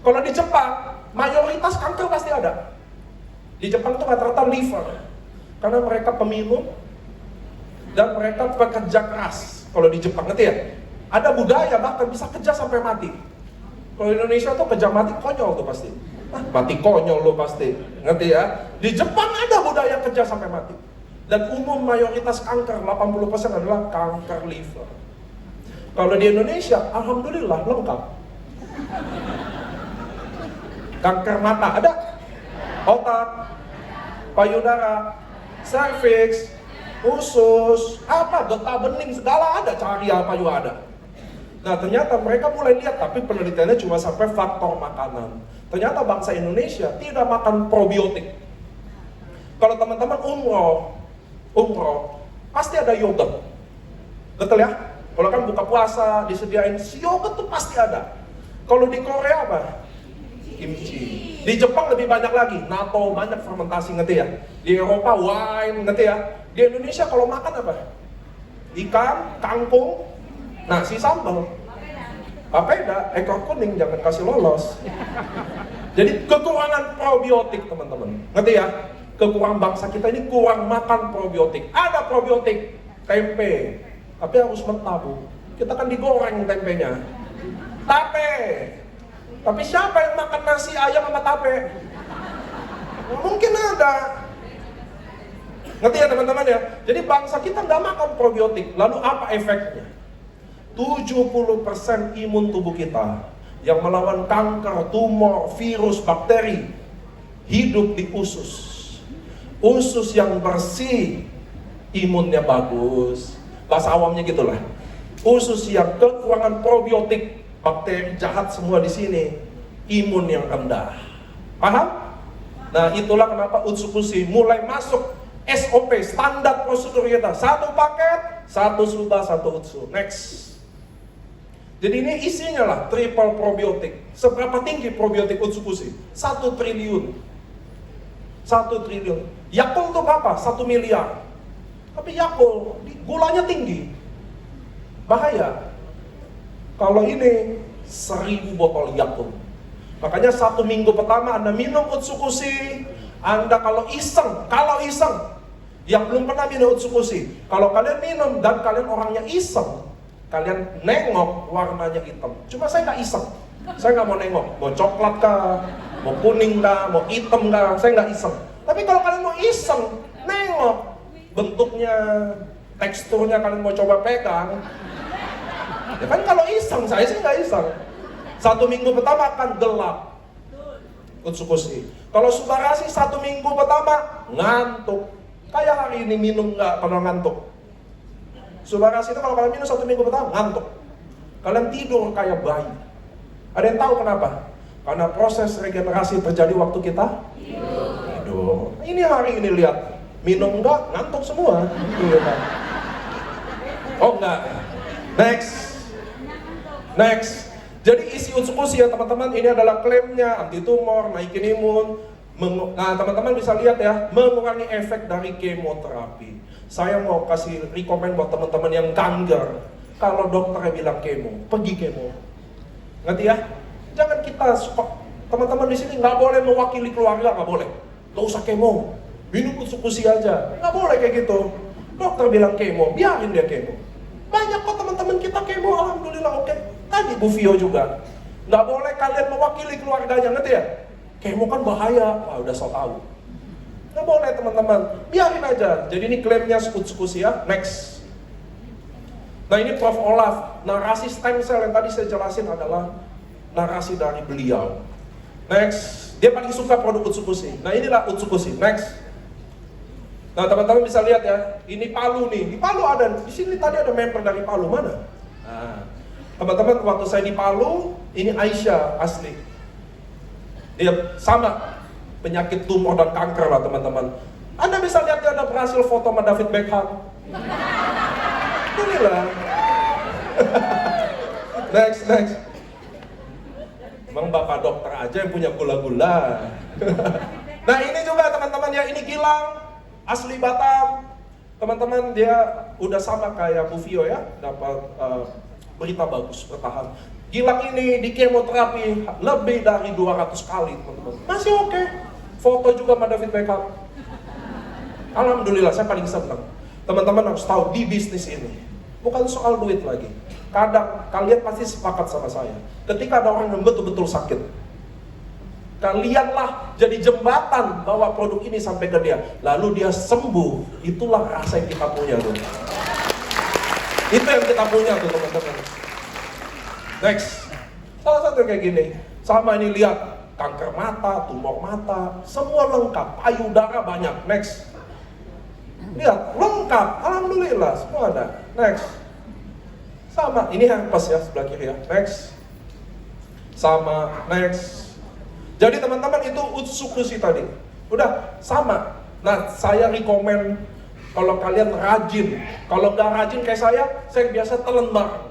Speaker 1: Kalau di Jepang, mayoritas kanker pasti ada. Di Jepang itu rata-rata liver. Karena mereka peminum dan mereka pekerja keras. Kalau di Jepang, ngerti ya? Ada budaya bahkan bisa kerja sampai mati. Kalau di Indonesia tuh kerja mati konyol tuh pasti. Mati konyol lo pasti, ngerti ya? Di Jepang ada budaya kerja sampai mati. Dan umum mayoritas kanker, 80% adalah kanker liver. Kalau di Indonesia, alhamdulillah lengkap. Kanker mata ada, otak, payudara, serviks, usus, apa, getah bening, segala ada, cari apa juga ada. Nah ternyata mereka mulai lihat, tapi penelitiannya cuma sampai faktor makanan. Ternyata bangsa Indonesia tidak makan probiotik. Kalau teman-teman umroh, pasti ada yogurt. Betul ya? Kalau kan buka puasa, disediain yogurt tuh pasti ada. Kalau di Korea apa? Kimchi. Di Jepang lebih banyak lagi, natto, banyak fermentasi, ngerti ya? Di Eropa wine, ngerti ya? Di Indonesia kalau makan apa? Ikan, kangkung, nasi sambal, papeda, ekor kuning, jangan kasih lolos. Jadi kekurangan probiotik teman-teman, ngerti ya? Kekurangan bangsa kita ini kurang makan probiotik. Ada probiotik, tempe, tapi harus mentah bu. Kita kan digoreng tempenya. Tape, tapi siapa yang makan nasi ayam sama tape? Mungkin ada. Ngerti ya teman-teman ya? Jadi bangsa kita nggak makan probiotik. Lalu apa efeknya? 70% imun tubuh kita yang melawan kanker, tumor, virus, bakteri hidup di usus. Usus yang bersih, imunnya bagus. Bahasa awamnya gitulah. Usus yang kekurangan probiotik, bakteri jahat semua di sini, imun yang rendah. Paham? Nah itulah kenapa Utsukushi mulai masuk SOP, standar prosedur kita. 1 paket, 1 suba, 1 utsu. Next. Jadi ini isinya lah triple probiotik. Seberapa tinggi probiotik Utsukushi? 1 triliun. 1 triliun. Yakult tuh berapa? 1 miliar. Tapi Yakult, gulanya tinggi. Bahaya. Kalau ini 1000 botol Yakult. Makanya 1 minggu pertama Anda minum Utsukushi. Anda kalau iseng, yang belum pernah minum Utsukushi, kalau kalian minum dan kalian orangnya iseng, kalian nengok warnanya hitam. Cuma saya nggak iseng. Saya nggak mau nengok, mau coklat kah, mau kuning kah, mau hitam kah, saya nggak iseng. Tapi kalau kalian mau iseng, nengok bentuknya, teksturnya, kalian mau coba pegang. Ya kan kalau iseng, saya sih nggak iseng. 1 minggu pertama akan gelap Utsukushi. Kalau Subarashi 1 minggu pertama ngantuk. Kayak hari ini minum nggak pernah ngantuk. Subarashi itu kalau kalian minum 1 minggu pertama ngantuk. Kalian tidur kayak bayi. Ada yang tahu kenapa? Karena proses regenerasi terjadi waktu kita tidur. Ini hari ini lihat, minum enggak, ngantuk semua. Oh enggak. Next. Jadi isi Utsukushi ya teman-teman, ini adalah klaimnya anti tumor, naikin imun. Nah teman-teman bisa lihat ya, mengurangi efek dari kemoterapi. Saya mau kasih rekomen buat teman-teman yang kanker. Kalau dokternya bilang kemo, pergi kemo. Ngerti ya? Jangan kita teman-teman di sini nggak boleh mewakili keluarga, nggak boleh. Nggak usah kemo, minum Utsukushi aja. Nggak boleh kayak gitu. Dokter bilang kemo, biarin dia kemo. Banyak kok teman-teman kita kemo, alhamdulillah oke. Tadi Bu Vio juga. Nggak boleh kalian mewakili keluarganya, ngerti ya? Kemo kan bahaya, wah udah so tau. Nggak boleh teman-teman, biarin aja. Jadi ini klaimnya Utsukushi ya. Next. Nah ini Prof. Olaf, narasi stem cell yang tadi saya jelasin adalah narasi dari beliau. Next, dia paling suka produk Utsukushi. Nah inilah Utsukushi. Next. Nah teman-teman bisa lihat ya, ini Palu nih. Di Palu ada, di sini tadi ada member dari Palu, mana? Nah, teman-teman waktu saya di Palu, ini Aisyah asli. Dia sama penyakit tumor dan kanker lah teman-teman. Anda bisa lihat dia ada berhasil foto sama David Beckham. Inilah. Next. Emang bapak dokter aja yang punya gula-gula. Nah ini juga teman-teman ya, ini Gilang asli Batam. Teman-teman dia udah sama kayak Bu Vio ya, dapat berita bagus, bertahan. Gilang ini di kemoterapi lebih dari 200 kali teman-teman. Masih oke. Foto juga sama David Beckham. Alhamdulillah saya paling senang. Teman-teman harus tahu di bisnis ini bukan soal duit lagi. Kadang kalian pasti sepakat sama saya. Ketika ada orang yang betul-betul sakit, kalianlah jadi jembatan bawa produk ini sampai ke dia. Lalu dia sembuh. Itulah rasa yang kita punya tuh. Itu yang kita punya tuh teman-teman. Next. Salah satu kayak gini. Sama ini lihat. kanker mata, tumor mata, semua lengkap, payudara banyak. Next. Lihat, lengkap, alhamdulillah, semua ada. Next. Sama, ini herpes ya, sebelah kiri ya. Next. Sama, next. Jadi teman-teman itu utsukushi tadi. Udah, sama. Nah, saya rekomen kalau kalian rajin. Kalau nggak rajin kayak saya biasa telan bareng.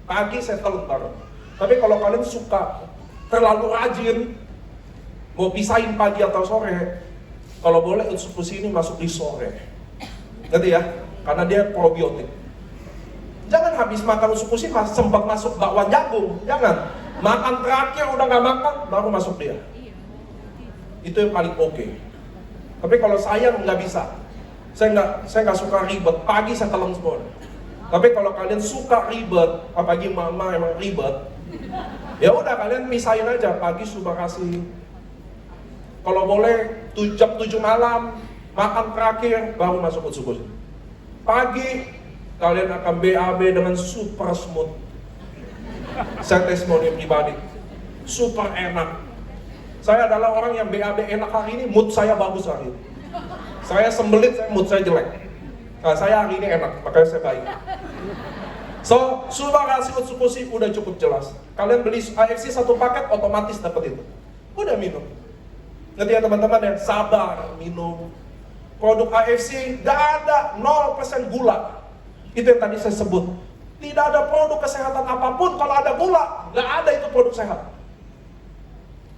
Speaker 1: Pagi saya telan bareng. Tapi kalau kalian suka terlalu rajin, mau pisahin pagi atau sore, kalau boleh utsukushi ini masuk di sore. Ngerti ya? Karena dia probiotik. Jangan habis makan utsukushi sempat masuk bakwan jagung. Jangan. Makan terakhir udah nggak makan, baru masuk dia. Itu yang paling oke. Tapi kalau saya nggak bisa. Saya nggak suka ribet. Pagi saya telan semua. Tapi kalau kalian suka ribet, apalagi mama emang ribet, ya udah kalian misahin aja. Pagi subakasi. Kalau boleh jam 7 malam makan terakhir baru masuk utsukushi. Pagi kalian akan BAB dengan super smooth. Saya testimoni pribadi, super enak. Saya adalah orang yang BAB enak hari ini, mood saya bagus hari ini. Saya sembelit, mood saya jelek. Nah, saya hari ini enak, makanya saya baik. So, subakasi utsukushi udah cukup jelas. Kalian beli AFC satu paket, otomatis dapat itu. Udah minum. Ngerti ya teman-teman ya? Sabar, minum. Produk AFC gak ada 0% gula. Itu yang tadi saya sebut. Tidak ada produk kesehatan apapun kalau ada gula. Gak ada itu produk sehat.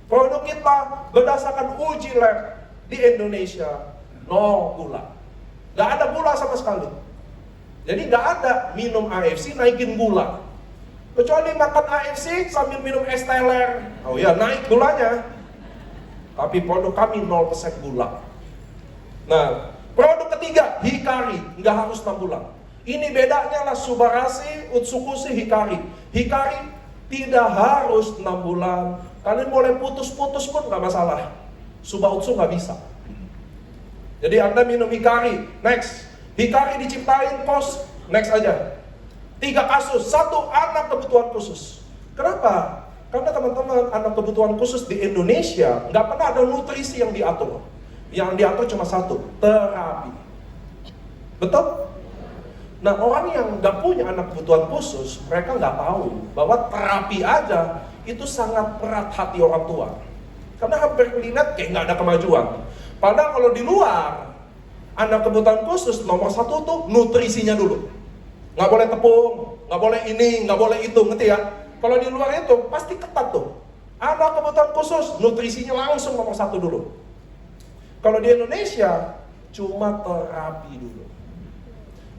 Speaker 1: Produk kita berdasarkan uji lab di Indonesia, 0 gula. Gak ada gula sama sekali. Jadi gak ada minum AFC naikin gula. Kecuali makan AFC sambil minum es teler. Oh ya, naik gulanya. Tapi produk kami 0% gula. Nah, produk ketiga, Hikari. Nggak harus 6 bulan. Ini bedanya lah subakasi, utsukushi, Hikari. Hikari tidak harus 6 bulan. Kalian boleh putus-putus pun nggak masalah. Subautsu nggak bisa. Jadi Anda minum Hikari. Next. Hikari diciptain kos. Next aja. 3 kasus. 1 anak kebutuhan khusus. Kenapa? Karena teman-teman, anak kebutuhan khusus di Indonesia nggak pernah ada nutrisi yang diatur. Yang diatur cuma 1, terapi. Betul? Nah, orang yang nggak punya anak kebutuhan khusus, mereka nggak tahu bahwa terapi aja itu sangat berat hati orang tua. Karena hampir lihat kayak nggak ada kemajuan. Padahal kalau di luar, anak kebutuhan khusus nomor 1 tuh nutrisinya dulu. Nggak boleh tepung, nggak boleh ini, nggak boleh itu, ngerti ya? Kalau di luar itu pasti ketat tuh. Anak kebutuhan khusus, nutrisinya langsung nomor 1 dulu. Kalau di Indonesia, cuma terapi dulu.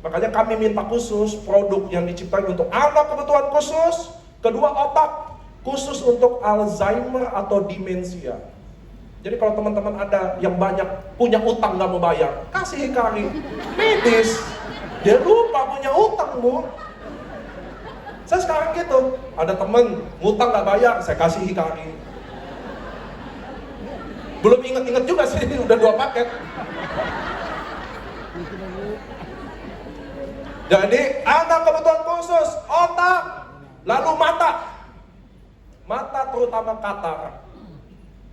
Speaker 1: Makanya kami minta khusus produk yang diciptakan untuk anak kebutuhan khusus, kedua otak, khusus untuk Alzheimer atau demensia. Jadi kalau teman-teman ada yang banyak punya utang nggak mau bayar, kasih Hikari, medis. Dia lupa punya utang, Bu. Saya sekarang gitu, ada temen ngutang nggak bayar, saya kasih Hikari. Belum inget-inget juga sih, udah 2 paket. Jadi anak kebutuhan khusus, otak, lalu mata. Mata terutama katarak.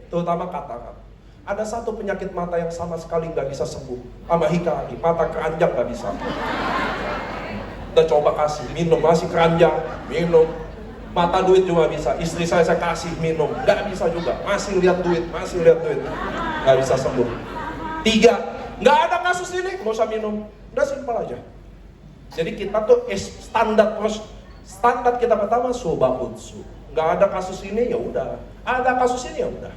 Speaker 1: Terutama katarak. Ada 1 penyakit mata yang sama sekali nggak bisa sembuh. Sama Hikari, mata keranjang nggak bisa. Udah coba kasih, minum, masih keranjang, minum. Mata duit juga bisa, istri saya kasih minum, nggak bisa juga. Masih lihat duit, nggak bisa sembuh. 3, nggak ada kasus ini, nggak usah minum. Udah simpel aja. Jadi kita tuh standar kita pertama Subautsu. Nggak ada kasus ini ya udah, ada kasus ini ya udah.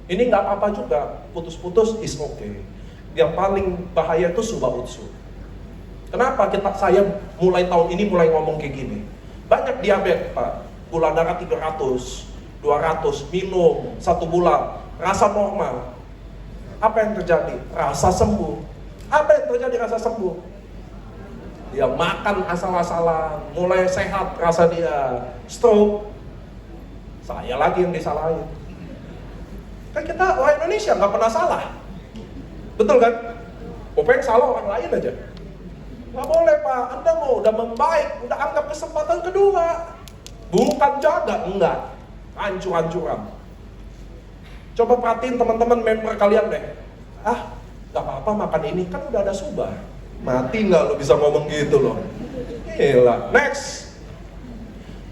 Speaker 1: Ini nggak apa-apa juga, putus-putus is okay. Yang paling bahaya itu Subautsu. Kenapa saya mulai tahun ini mulai ngomong kayak gini? Banyak diabetes, Pak. Gula darah 300, 200, minum 1 bulan, rasa normal. Apa yang terjadi? Rasa sembuh. Apa yang terjadi rasa sembuh? Dia makan asal-asalan, mulai sehat rasa dia, stroke. Saya lagi yang disalahin. Kan kita orang Indonesia nggak pernah salah. Betul kan? Apa yang salah orang lain aja. Nggak boleh Pak, Anda mau udah membaik, udah anggap kesempatan kedua. Bukan jaga, enggak. Hancur-hancuran. Coba perhatiin teman-teman member kalian deh. Gak apa-apa makan ini, kan udah ada subah. Mati nggak lo bisa ngomong gitu loh. Gila. Next.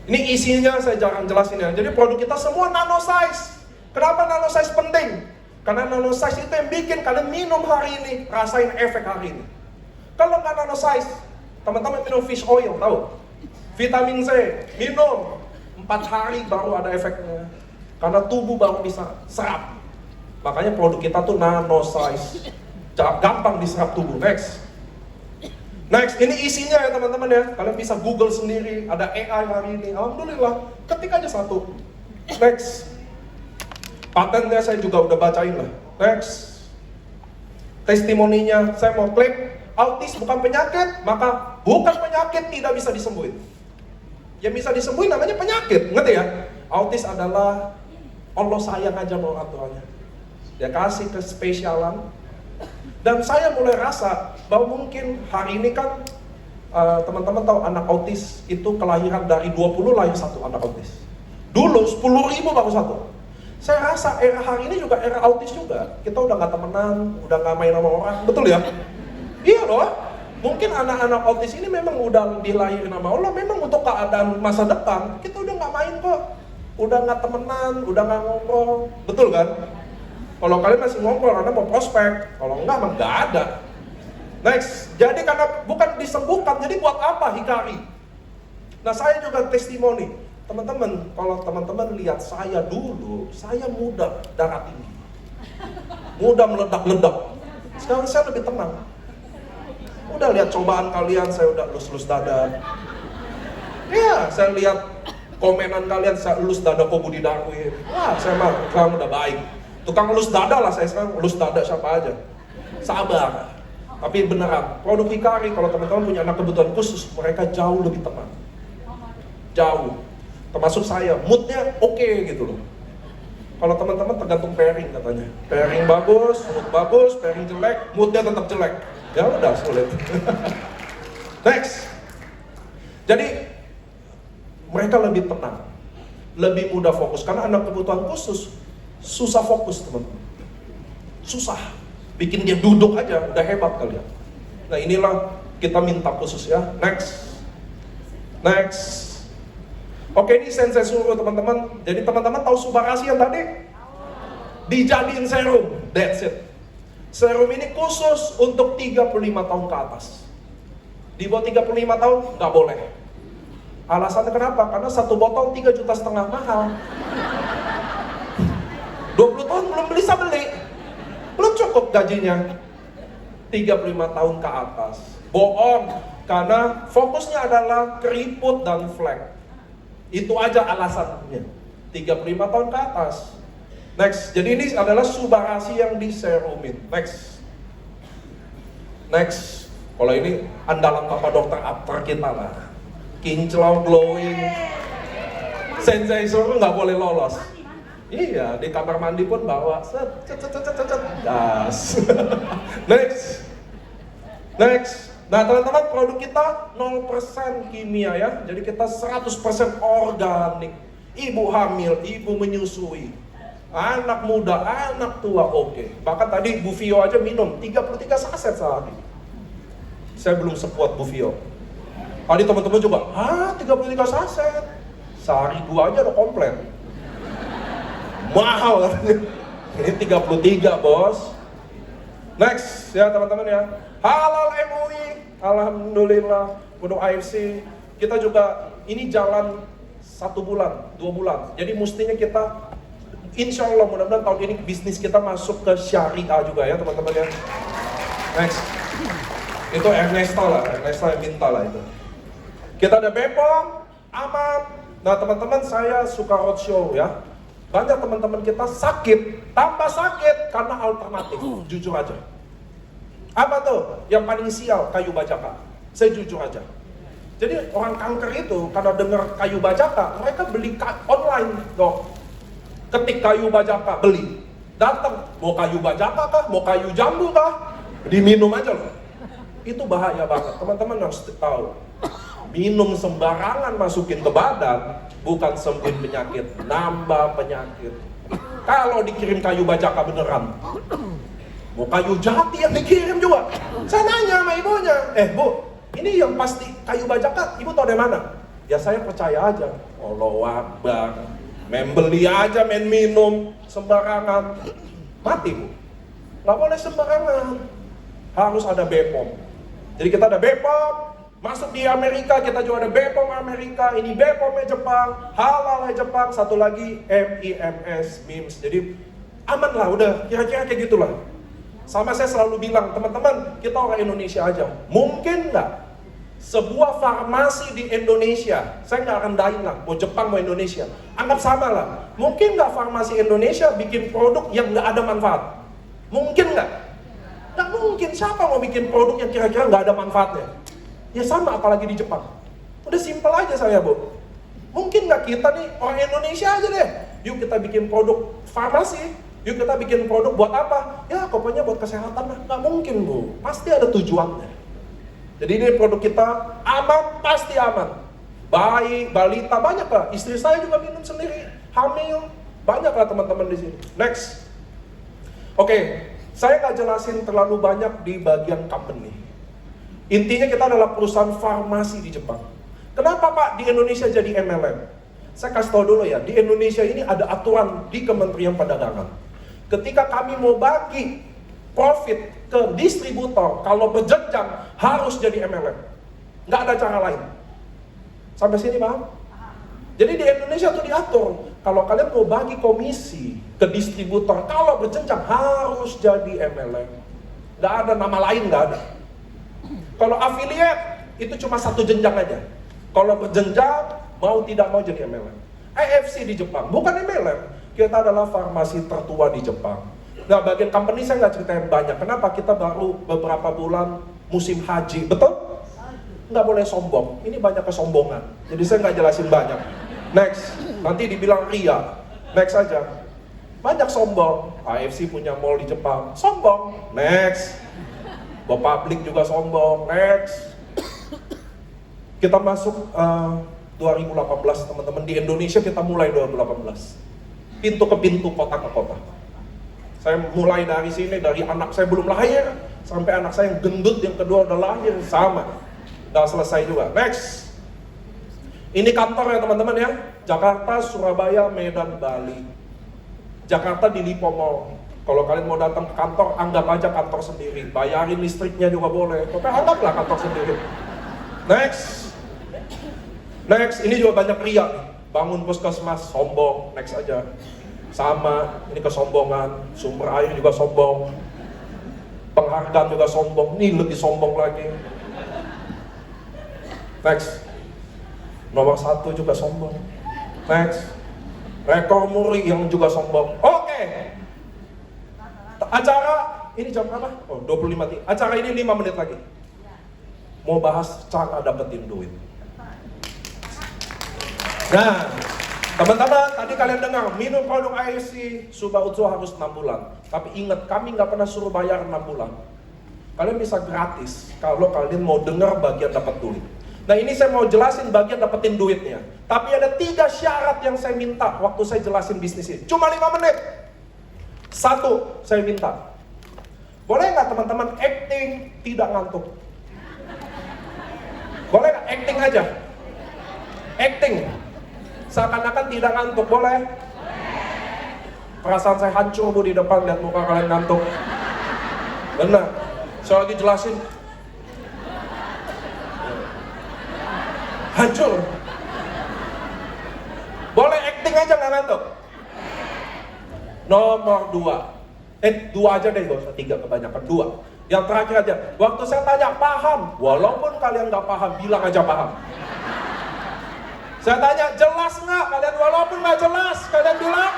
Speaker 1: Ini isinya saya jarang jelasin ya. Jadi produk kita semua nano size. Kenapa nano size penting? Karena nano size itu yang bikin kalian minum hari ini, rasain efek hari ini. Kalau nggak nano size, teman-teman minum fish oil, tahu? Vitamin C, minum 4 hari baru ada efeknya. Karena tubuh baru bisa serap. Makanya produk kita tuh nano size. Gampang diserap tubuh. Next. Next, ini isinya ya teman-teman ya. Kalian bisa Google sendiri, ada AI hari ini. Alhamdulillah, ketik aja satu. Next. Patennya saya juga udah bacain lah. Next. Testimoninya saya mau klik. Autis bukan penyakit, maka bukan penyakit tidak bisa disembuhin. Yang bisa disembuhin namanya penyakit, ngerti ya? Autis adalah Allah sayang aja mau orang tuanya. Dia kasih kespesialan. Dan saya mulai rasa bahwa mungkin hari ini kan teman-teman tahu anak autis itu kelahiran dari 20 lahir satu anak autis. Dulu 10.000 baru satu. Saya rasa era hari ini juga era autis juga. Kita udah gak temenan, udah gak main sama orang, betul ya? Iya loh, mungkin anak-anak autis ini memang udah dilahirin sama Allah, memang untuk keadaan masa depan, kita udah gak main kok. Udah gak temenan, udah gak ngobrol, betul kan? Kalau kalian masih ngobrol, Anda mau prospek, kalau enggak, emang gak ada. Next, jadi karena bukan disembuhkan, jadi buat apa Hikari? Nah saya juga testimoni, teman-teman, kalau teman-teman lihat saya dulu, saya muda, darah tinggi. Muda meledak-ledak. Sekarang saya lebih tenang. Udah lihat cobaan kalian, saya udah lus-lus dada. Iya, saya lihat komenan kalian, saya elus dada kok Budi Darwin. Wah, saya mah sekarang udah baik. Tukang elus dada lah, saya sekarang elus dada siapa aja. Sabar. Tapi beneran, produk Hikari kalau teman-teman punya anak kebutuhan khusus, mereka jauh lebih tenang. Jauh. Termasuk saya, moodnya oke gitu loh. Kalau teman-teman tergantung pairing katanya. Pairing bagus, mood bagus, pairing jelek, moodnya tetap jelek. Ya udah sulit. Next. Jadi mereka lebih tenang, lebih mudah fokus karena anak kebutuhan khusus susah fokus teman-teman. Susah. Bikin dia duduk aja udah hebat kalian. Nah inilah kita minta khusus ya. Next. Next. Oke, ini sensei suruh teman-teman. Jadi teman-teman tahu Subarasi yang tadi? Dijadiin serum. That's it. Serum ini khusus untuk 35 tahun ke atas. Di bawah 35 tahun nggak boleh. Alasannya kenapa? Karena satu botol 3,5 juta mahal. 20 tahun belum bisa beli. Belum cukup gajinya. 35 tahun ke atas. Bohong. Karena fokusnya adalah keriput dan flek. Itu aja alasannya. 35 tahun ke atas. Next. Jadi ini adalah Subarasi yang diserumin. Next. Next. Kalau ini andalan Bapak Dokter Apter kita lah. Kinclong, glowing. Sensei suruh nggak boleh lolos. Iya, di kamar mandi pun bawa. Das. Next. Next. Nah teman-teman, produk kita 0% kimia ya. Jadi kita 100% organik. Ibu hamil, ibu menyusui. Anak muda, anak tua, oke. Bahkan tadi Bu Vio aja minum 33 saset sehari. Saya belum sekuat Bu Vio. Tadi teman-teman juga, 33 saset. Sehari 2 aja udah komplit. Mahal katanya. Ini 33 bos. Next ya teman-teman ya. Halal MUI, alhamdulillah. Untuk AFC, kita juga ini jalan 1 bulan, 2 bulan. Jadi mestinya kita, insya Allah mudah-mudahan tahun ini bisnis kita masuk ke syariah juga ya teman-teman ya. Next. Itu Ernesta lah, Ernesta yang minta lah itu. Kita ada Bepom, aman. Nah teman-teman, saya suka roadshow ya. Banyak teman-teman kita sakit, tambah sakit karena alternatif, jujur aja. Apa tuh? Yang paling sial, kayu bajaka. Saya jujur aja. Jadi orang kanker itu, karena dengar kayu bajaka, mereka beli online, dok. Ketik kayu bajaka, beli. Datang, mau kayu bajaka kah? Mau kayu jambu kah? Diminum aja loh. Itu bahaya banget, teman-teman harus tahu. Minum sembarangan masukin ke badan, bukan sembuhin penyakit, nambah penyakit. Kalau dikirim kayu bajaka beneran, mau kayu jati yang dikirim juga. Saya nanya sama ibunya, Bu, ini yang pasti kayu bajaka, ibu tahu dari mana? Ya saya percaya aja. Allahu Akbar, main beli aja, main minum sembarangan, mati Bu. Nggak boleh sembarangan, harus ada BPOM. Jadi kita ada BPOM, masuk di Amerika, kita juga ada BPOM Amerika, ini BPOM-nya Jepang, halal Jepang, satu lagi MIMS. Jadi aman lah, udah kira-kira kayak gitulah. Sama saya selalu bilang, teman-teman, kita orang Indonesia aja. Mungkin nggak sebuah farmasi di Indonesia, saya nggak rendahin lah, mau Jepang mau Indonesia, anggap sama lah. Mungkin nggak farmasi Indonesia bikin produk yang nggak ada manfaat? Mungkin nggak? Nggak mungkin. Siapa mau bikin produk yang kira-kira nggak ada manfaatnya? Ya sama, apalagi di Jepang. Udah simpel aja saya, Bu. Mungkin nggak kita nih, orang Indonesia aja deh, yuk kita bikin produk farmasi, yuk kita bikin produk buat apa? Ya pokoknya buat kesehatan lah. Nggak mungkin, Bu. Pasti ada tujuannya. Jadi ini produk kita aman, pasti aman. Bayi, balita, banyak lah. Istri saya juga minum sendiri, hamil. Banyak lah teman-teman di sini. Next. Oke, saya nggak jelasin terlalu banyak di bagian company. Intinya kita adalah perusahaan farmasi di Jepang. Kenapa Pak di Indonesia jadi MLM? Saya kasih tahu dulu ya, di Indonesia ini ada aturan di Kementerian Perdagangan. Ketika kami mau bagi profit ke distributor, kalau berjenjang harus jadi MLM. Nggak ada cara lain. Sampai sini paham? Jadi di Indonesia tuh diatur, kalau kalian mau bagi komisi ke distributor, kalau berjenjang harus jadi MLM. Nggak ada nama lain, nggak ada. Kalau affiliate, itu cuma satu jenjang aja. Kalau berjenjang, mau tidak mau jadi MLM. AFC di Jepang, bukan MLM. Kita adalah farmasi tertua di Jepang. Nah, bagian company saya nggak ceritain banyak. Kenapa? Kita baru beberapa bulan musim haji, betul? Nggak boleh sombong, ini banyak kesombongan. Jadi saya nggak jelasin banyak. Next, nanti dibilang ria. Next aja. Banyak sombong. AFC punya mall di Jepang, sombong. Next. Public juga sombong. Next. Kita masuk 2018 teman-teman, di Indonesia kita mulai 2018. Pintu ke pintu, kota ke kota. Saya mulai dari sini, dari anak saya belum lahir sampai anak saya yang gendut yang kedua udah lahir, sama. Udah selesai juga. Next. Ini kantor ya teman-teman ya. Jakarta, Surabaya, Medan, Bali. Jakarta di Lipo Mall. Kalau kalian mau datang ke kantor, anggap aja kantor sendiri. Bayarin listriknya juga boleh. Tapi anggaplah kantor sendiri. Next. Next, ini juga banyak ria nih. Bangun puskesmas, sombong. Next aja. Sama, ini kesombongan. Sumber air juga sombong. Penghargaan juga sombong. Ini lebih sombong lagi. Next. Nomor 1 juga sombong. Next. Rekor muri yang juga sombong. Oke. Acara, ini jam berapa? Oh, 25 menit. Acara ini 5 menit lagi. Mau bahas cara dapetin duit. Nah, teman-teman, tadi kalian dengar, minum produk AFC, Suba Utsu harus 6 bulan. Tapi ingat, kami nggak pernah suruh bayar 6 bulan. Kalian bisa gratis kalau kalian mau dengar bagian dapat duit. Nah, ini saya mau jelasin bagian dapetin duitnya. Tapi ada 3 syarat yang saya minta waktu saya jelasin bisnis ini. Cuma 5 menit. 1, saya minta. Boleh nggak teman-teman acting tidak ngantuk? Boleh nggak acting aja? Acting. Seakan-akan tidak ngantuk, boleh? Perasaan saya hancur Bu di depan lihat muka kalian ngantuk. Benar. Saya lagi jelasin. Hancur. Boleh acting aja nggak ngantuk? Nomor 2. 2 aja deh, gak usah 3 kebanyakan, 2. Yang terakhir aja, waktu saya tanya paham, walaupun kalian nggak paham, bilang aja paham. Saya tanya jelas nggak, kalian walaupun nggak jelas, kalian bilang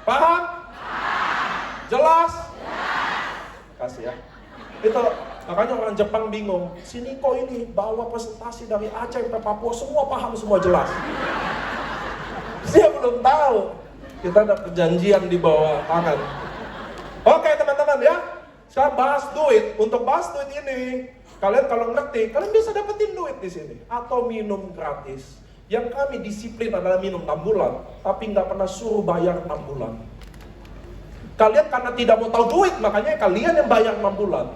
Speaker 1: paham? Jelas? Kasih ya. Itu makanya orang Jepang bingung, si Niko ini bawa presentasi dari Aceh sampai Papua, semua paham, semua jelas. Dia belum tahu, kita ada perjanjian di bawah tangan. Oke teman-teman ya, sekarang bahas duit. Untuk bahas duit ini, kalian kalau ngerti, kalian bisa dapetin duit di sini. Atau minum gratis. Yang kami disiplin adalah minum 6 bulan, tapi nggak pernah suruh bayar 6 bulan. Kalian karena tidak mau tahu duit, makanya kalian yang bayar 6 bulan.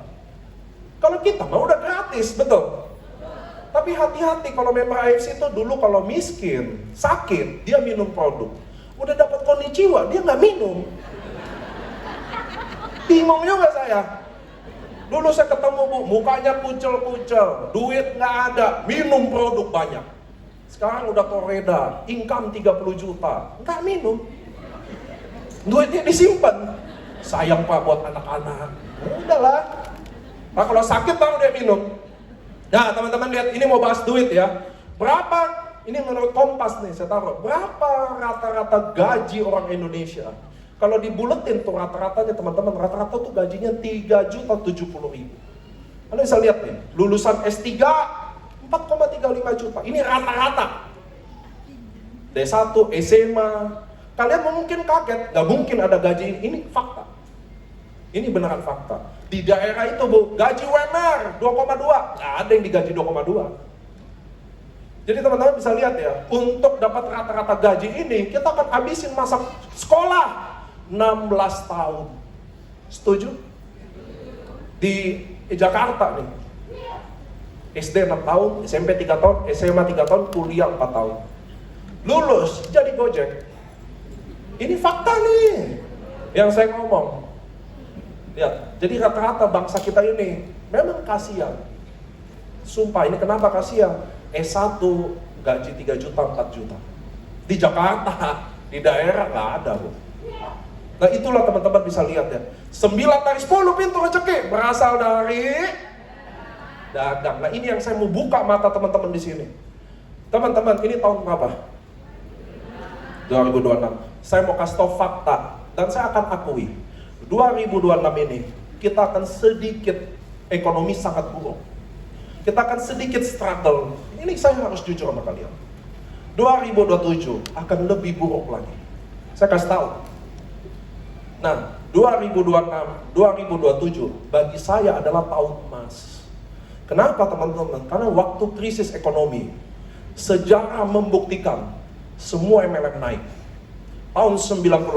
Speaker 1: Kalau kita mah udah gratis, betul? Tapi hati-hati kalau member AFC itu dulu kalau miskin, sakit, dia minum produk. Udah dapat konnichiwa, dia nggak minum. Bingung juga saya. Dulu saya ketemu bu, mukanya kucel-kucel, duit nggak ada, minum produk banyak. Sekarang udah toreda, income 30 juta, nggak minum. Duitnya disimpan. Sayang pak buat anak-anak. Udahlah. Nah kalau sakit baru dia minum. Nah teman-teman lihat, ini mau bahas duit ya. Berapa, ini menurut Kompas nih saya taruh, berapa rata-rata gaji orang Indonesia? Kalau dibuletin tuh rata-ratanya teman-teman, rata-rata tuh gajinya 3.070.000. Kalian bisa lihat nih, lulusan S3 4,35 juta. Ini rata-rata. D1, SMA. Kalian mungkin kaget, nggak mungkin ada gaji ini fakta. Ini beneran fakta. Di daerah itu bu, gaji UMR 2,2, nggak ada yang digaji 2,2. Jadi teman-teman bisa lihat ya, untuk dapat rata-rata gaji ini, kita akan habisin masa sekolah 16 tahun. Setuju? Di Jakarta nih, SD 6 tahun, SMP 3 tahun, SMA 3 tahun, kuliah 4 tahun. Lulus, jadi Gojek. Ini fakta nih, yang saya ngomong. Ya, jadi rata-rata bangsa kita ini memang kasihan. Sumpah, ini kenapa kasihan? S1 gaji 3 juta, 4 juta. Di Jakarta, di daerah nggak ada, bu. Nah itulah teman-teman bisa lihat ya. 9 dari 10 pintu rezeki berasal dari dagang. Nah ini yang saya mau buka mata teman-teman di sini. Teman-teman, ini tahun berapa? 2026. Saya mau kasih tau fakta dan saya akan akui 2026 ini kita akan sedikit ekonomi sangat buruk. Kita akan sedikit struggle. Ini saya harus jujur sama kalian. 2027 akan lebih buruk lagi. Saya kasih tahu. Nah, 2026, 2027 bagi saya adalah tahun emas. Kenapa teman-teman? Karena waktu krisis ekonomi, sejarah membuktikan semua MLM naik. Tahun 98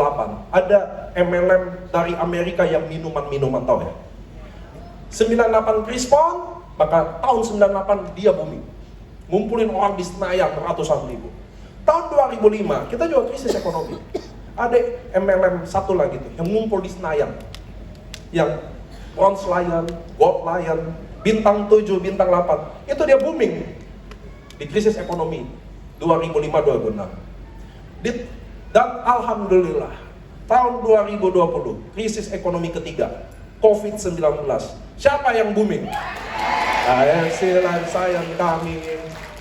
Speaker 1: ada MLM dari Amerika yang minuman-minuman, tahu ya? 98 Krispon, maka tahun 98 dia booming. Ngumpulin orang di Senayan ratusan ribu. Tahun 2005 kita juga krisis ekonomi. Ada MLM satu lagi tuh yang ngumpul di Senayan. Yang Bronze Lion, Gold Lion, Bintang 7, Bintang 8. Itu dia booming di krisis ekonomi 2005-2006. Dan Alhamdulillah, tahun 2020, krisis ekonomi ketiga, COVID-19. Siapa yang booming? AFC Life Science kami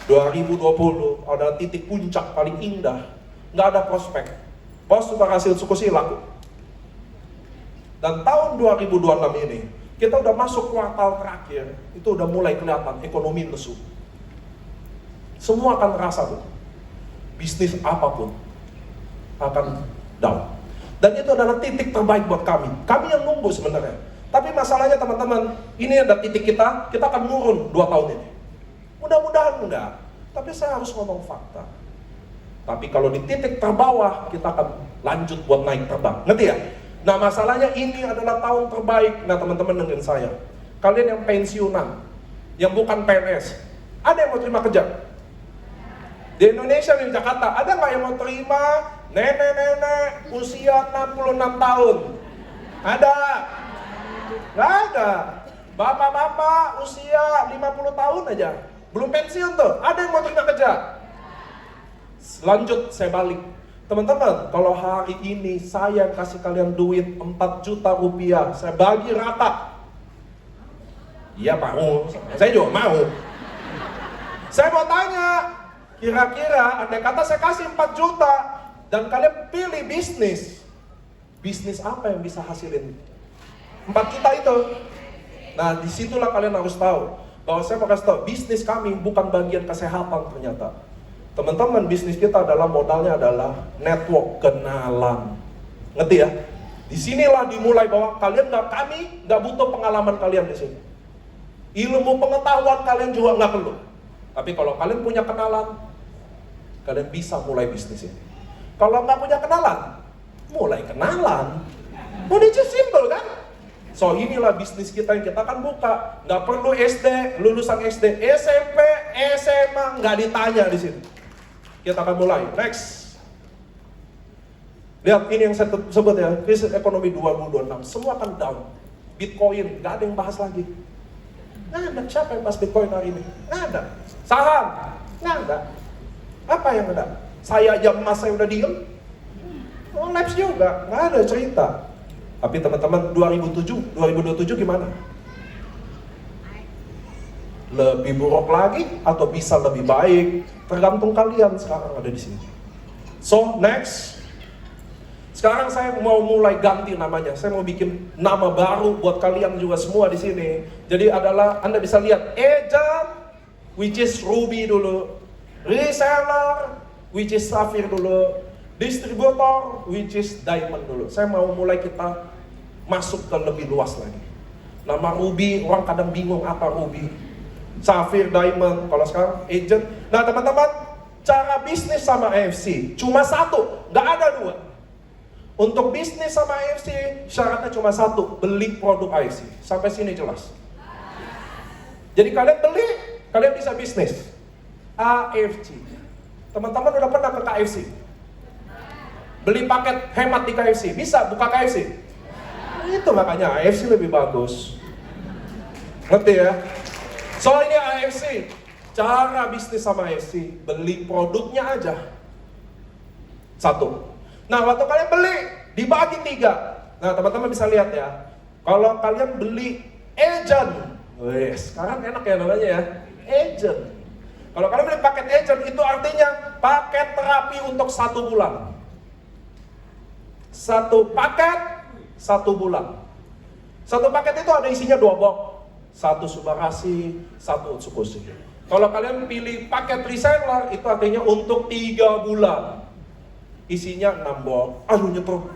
Speaker 1: 2020 ada titik puncak paling indah. Nggak ada prospek. Bos berhasil sukusi laku. Dan tahun 2026 ini, kita udah masuk kuartal terakhir, itu udah mulai kelihatan ekonomi lesu. Semua akan terasa tuh. Bisnis apapun akan down. Dan itu adalah titik terbaik buat kami. Kami yang nunggu sebenarnya. Tapi masalahnya teman-teman, ini ada titik kita akan nurun 2 tahun ini. Mudah-mudahan enggak. Tapi saya harus ngomong fakta. Tapi kalau di titik terbawah, kita akan lanjut buat naik terbang. Ngerti ya? Nah masalahnya ini adalah tahun terbaik. Nah teman-teman dengerin saya. Kalian yang pensiunan, yang bukan PNS, ada yang mau terima kerja? Di Indonesia, di Jakarta, ada nggak yang mau terima nenek-nenek usia 66 tahun? Ada? Nggak ada. Bapak-bapak usia 50 tahun aja, belum pensiun tuh, ada yang mau terima kerja? Lanjut, saya balik. Teman-teman, kalau hari ini saya kasih kalian duit 4 juta rupiah, saya bagi rata. Iya mau, saya juga mau. Saya mau tanya, kira-kira andai kata saya kasih 4 juta dan kalian pilih bisnis, bisnis apa yang bisa hasilin 4 juta itu? Nah disitulah kalian harus tahu bahwa saya mau kasih tahu, bisnis kami bukan bagian kesehatan ternyata. Teman-teman, bisnis kita adalah modalnya adalah network, kenalan. Ngerti ya? Disinilah dimulai bahwa kami nggak butuh pengalaman kalian di sini. Ilmu pengetahuan kalian juga nggak perlu. Tapi kalau kalian punya kenalan, kalian bisa mulai bisnis ini. Kalau nggak punya kenalan, mulai kenalan. Udah simple kan? So inilah bisnis kita yang kita akan buka. Nggak perlu SD, lulusan SD, SMP, SMA, nggak ditanya di sini. Kita akan mulai. Next. Lihat ini yang saya sebut ya, krisis ekonomi 2026. Semua akan down. Bitcoin, nggak ada yang bahas lagi. Nggak ada. Siapa yang bahas Bitcoin hari ini? Nggak ada. Saham? Nggak ada. Apa yang ada? Saya aja emas saya udah diem. Labs juga, nggak ada cerita. Tapi teman-teman 2027 gimana? Lebih buruk lagi atau bisa lebih baik? Tergantung kalian sekarang ada di sini. So next, sekarang saya mau mulai ganti namanya. Saya mau bikin nama baru buat kalian juga semua di sini. Jadi adalah Anda bisa lihat agent, which is Ruby dulu, reseller, which is Sapphire dulu, distributor, which is Diamond dulu. Saya mau mulai kita masuk ke lebih luas lagi. Nama Ruby, orang kadang bingung apa Ruby. Sapphire, Diamond, kalau sekarang agent. Nah teman-teman, cara bisnis sama AFC cuma satu, nggak ada dua. Untuk bisnis sama AFC, syaratnya cuma satu, beli produk AFC. Sampai sini jelas. Jadi kalian beli, kalian bisa bisnis. AFC. Teman-teman udah pernah ke KFC? Beli paket hemat di KFC, bisa buka KFC? Itu makanya AFC lebih bagus. Ngerti ya? So ini AFC. Cara bisnis sama AFC, beli produknya aja. Satu. Nah waktu kalian beli, dibagi 3. Nah teman-teman bisa lihat ya. Kalau kalian beli agent, sekarang enak ya namanya ya, agent. Kalau kalian beli paket agent, itu artinya paket terapi untuk 1 bulan. 1 paket, 1 bulan. 1 paket itu ada isinya 2 box. 1 subarasi, 1 utsukushi. Kalau kalian pilih paket reseller, itu artinya untuk 3 bulan. Isinya 6 box. Aduh nyetrum.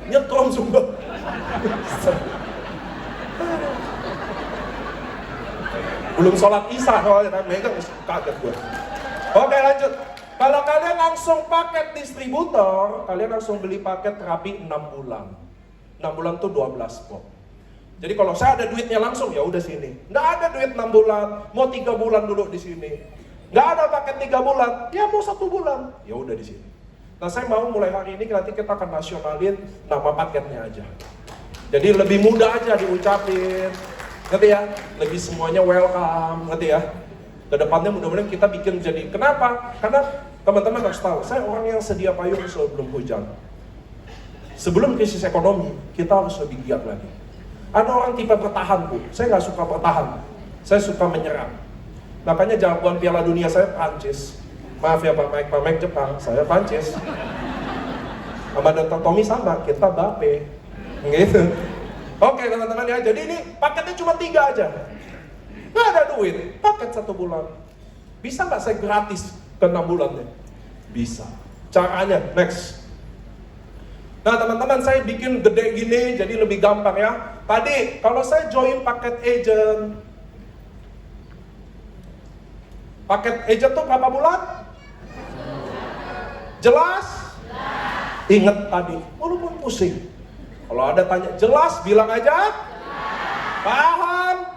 Speaker 1: Nyetrum sumpah. Belum sholat isya soalnya, megang kaget gue. Oke lanjut. Kalau kalian langsung paket distributor, kalian langsung beli paket terapi 6 bulan. 6 bulan tuh 12 box. Jadi kalau saya ada duitnya langsung, ya udah sini. Nggak ada duit 6 bulan, mau 3 bulan dulu di sini. Nggak ada paket 3 bulan, ya mau 1 bulan, ya udah di sini. Nah saya mau mulai hari ini nanti kita akan nasionalin nama paketnya aja. Jadi lebih mudah aja diucapin, ngerti ya? Lebih semuanya welcome, ngerti ya? Kedepannya mudah-mudahan kita bikin jadi, kenapa? Karena teman-teman harus tahu, saya orang yang sedia payung sebelum hujan. Sebelum krisis ekonomi, kita harus lebih giat lagi. Ada orang tipe bertahan Bu, saya nggak suka bertahan, saya suka menyerang. Makanya jagoan Piala Dunia saya Prancis. Maaf ya Pak Mike Jepang, saya Prancis. Sama Dr. Tommy sama, kita Bape. Gitu. Oke teman-teman ya, jadi ini paketnya cuma 3 aja. Nggak ada duit, paket 1 bulan. Bisa nggak saya gratis ke 6 bulannya? Bisa. Caranya, next. Nah teman-teman saya bikin gede gini, jadi lebih gampang ya. Tadi, kalau saya join paket agent. Paket agent tuh berapa bulan? Jelas? Ingat tadi, walaupun pusing. Kalau ada tanya, jelas bilang aja. Paham?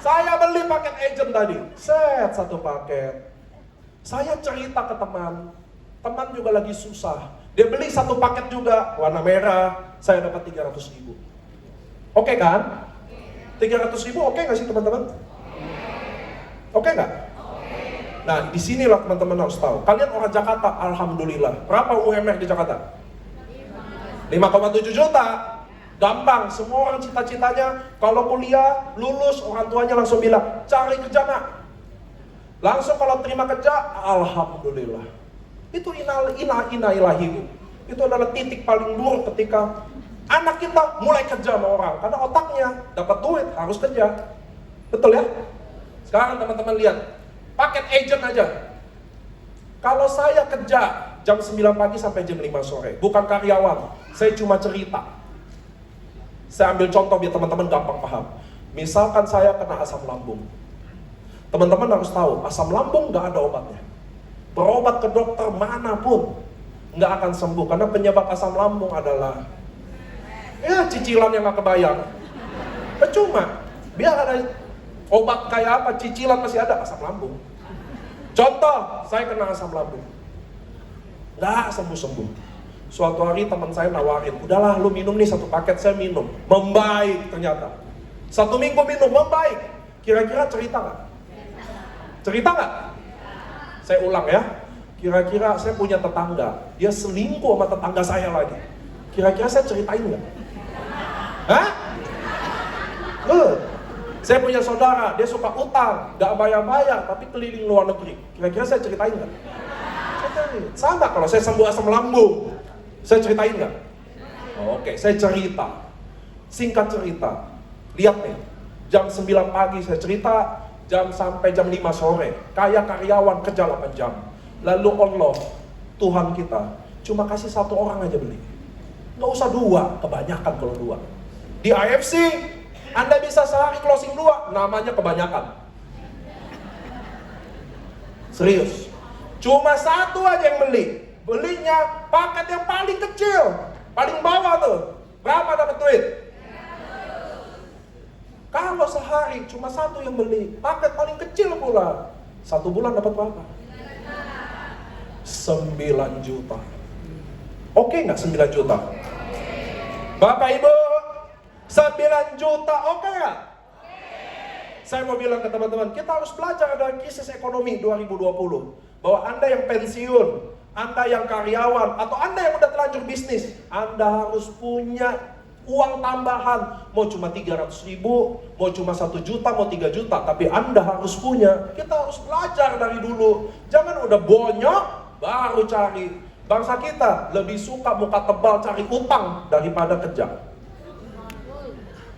Speaker 1: Saya beli paket agent tadi, set 1 paket. Saya cerita ke teman juga lagi susah. Dia beli 1 paket juga, warna merah, saya dapat 300.000. Oke kan? 300.000 oke nggak sih teman-teman? Oke nggak? Nah disinilah teman-teman harus tahu. Kalian orang Jakarta, alhamdulillah. Berapa UMR di Jakarta? 5,7 juta. Gampang, semua orang cita-citanya kalau kuliah, lulus, orang tuanya langsung bilang, cari kerja nak. Langsung kalau terima kerja, alhamdulillah. Itu ina ilahi. Itu adalah titik paling buruk ketika anak kita mulai kerja sama orang. Karena otaknya dapat duit, harus kerja. Betul ya? Sekarang teman-teman lihat, paket agent aja. Kalau saya kerja jam 9 pagi sampai jam 5 sore, bukan karyawan, saya cuma cerita. Saya ambil contoh biar teman-teman gampang paham. Misalkan saya kena asam lambung. Teman-teman harus tahu, asam lambung nggak ada obatnya. berobat ke dokter manapun, nggak akan sembuh. Karena penyebab asam lambung adalah cicilan yang nggak kebayang. Percuma, biar ada obat kayak apa, cicilan masih ada, asam lambung. Contoh, saya kena asam lambung, nggak sembuh-sembuh. Suatu hari teman saya nawarin, udahlah lu minum nih 1 paket, saya minum. Membaik ternyata. 1 minggu minum, membaik. Kira-kira cerita nggak? Cerita nggak? Saya ulang ya. Kira-kira saya punya tetangga, dia selingkuh sama tetangga saya lagi. Kira-kira saya ceritain nggak? Hah? Saya punya saudara, dia suka utang, nggak bayar-bayar, tapi keliling luar negeri. Kira-kira saya ceritain nggak? Sama kalau saya sembuh asam lambung, saya ceritain nggak? Oke, saya cerita. Singkat cerita, lihat nih, jam 9 pagi saya cerita, sampai jam 5 sore, kayak karyawan kerja 8 jam. Lalu Allah, Tuhan kita, cuma kasih 1 orang aja beli. Nggak usah 2, kebanyakan kalau 2. Di AFC, Anda bisa sehari closing 2, namanya kebanyakan. Serius. Cuma 1 aja yang beli. Belinya paket yang paling kecil, paling bawah tuh. Berapa dapat duit? Kalau sehari cuma 1 yang beli, paket paling kecil pula. 1 bulan dapat berapa? 9 juta. Oke nggak 9 juta? Bapak Ibu, 9 juta oke nggak? Saya mau bilang ke teman-teman, kita harus belajar dari krisis ekonomi 2020. Bahwa Anda yang pensiun, Anda yang karyawan, atau Anda yang udah terlanjur bisnis, Anda harus punya uang tambahan. Mau cuma 300 ribu, mau cuma 1 juta, mau 3 juta, tapi Anda harus punya. Kita harus belajar dari dulu. Jangan udah bonyok, baru cari. Bangsa kita lebih suka muka tebal cari utang daripada kerja.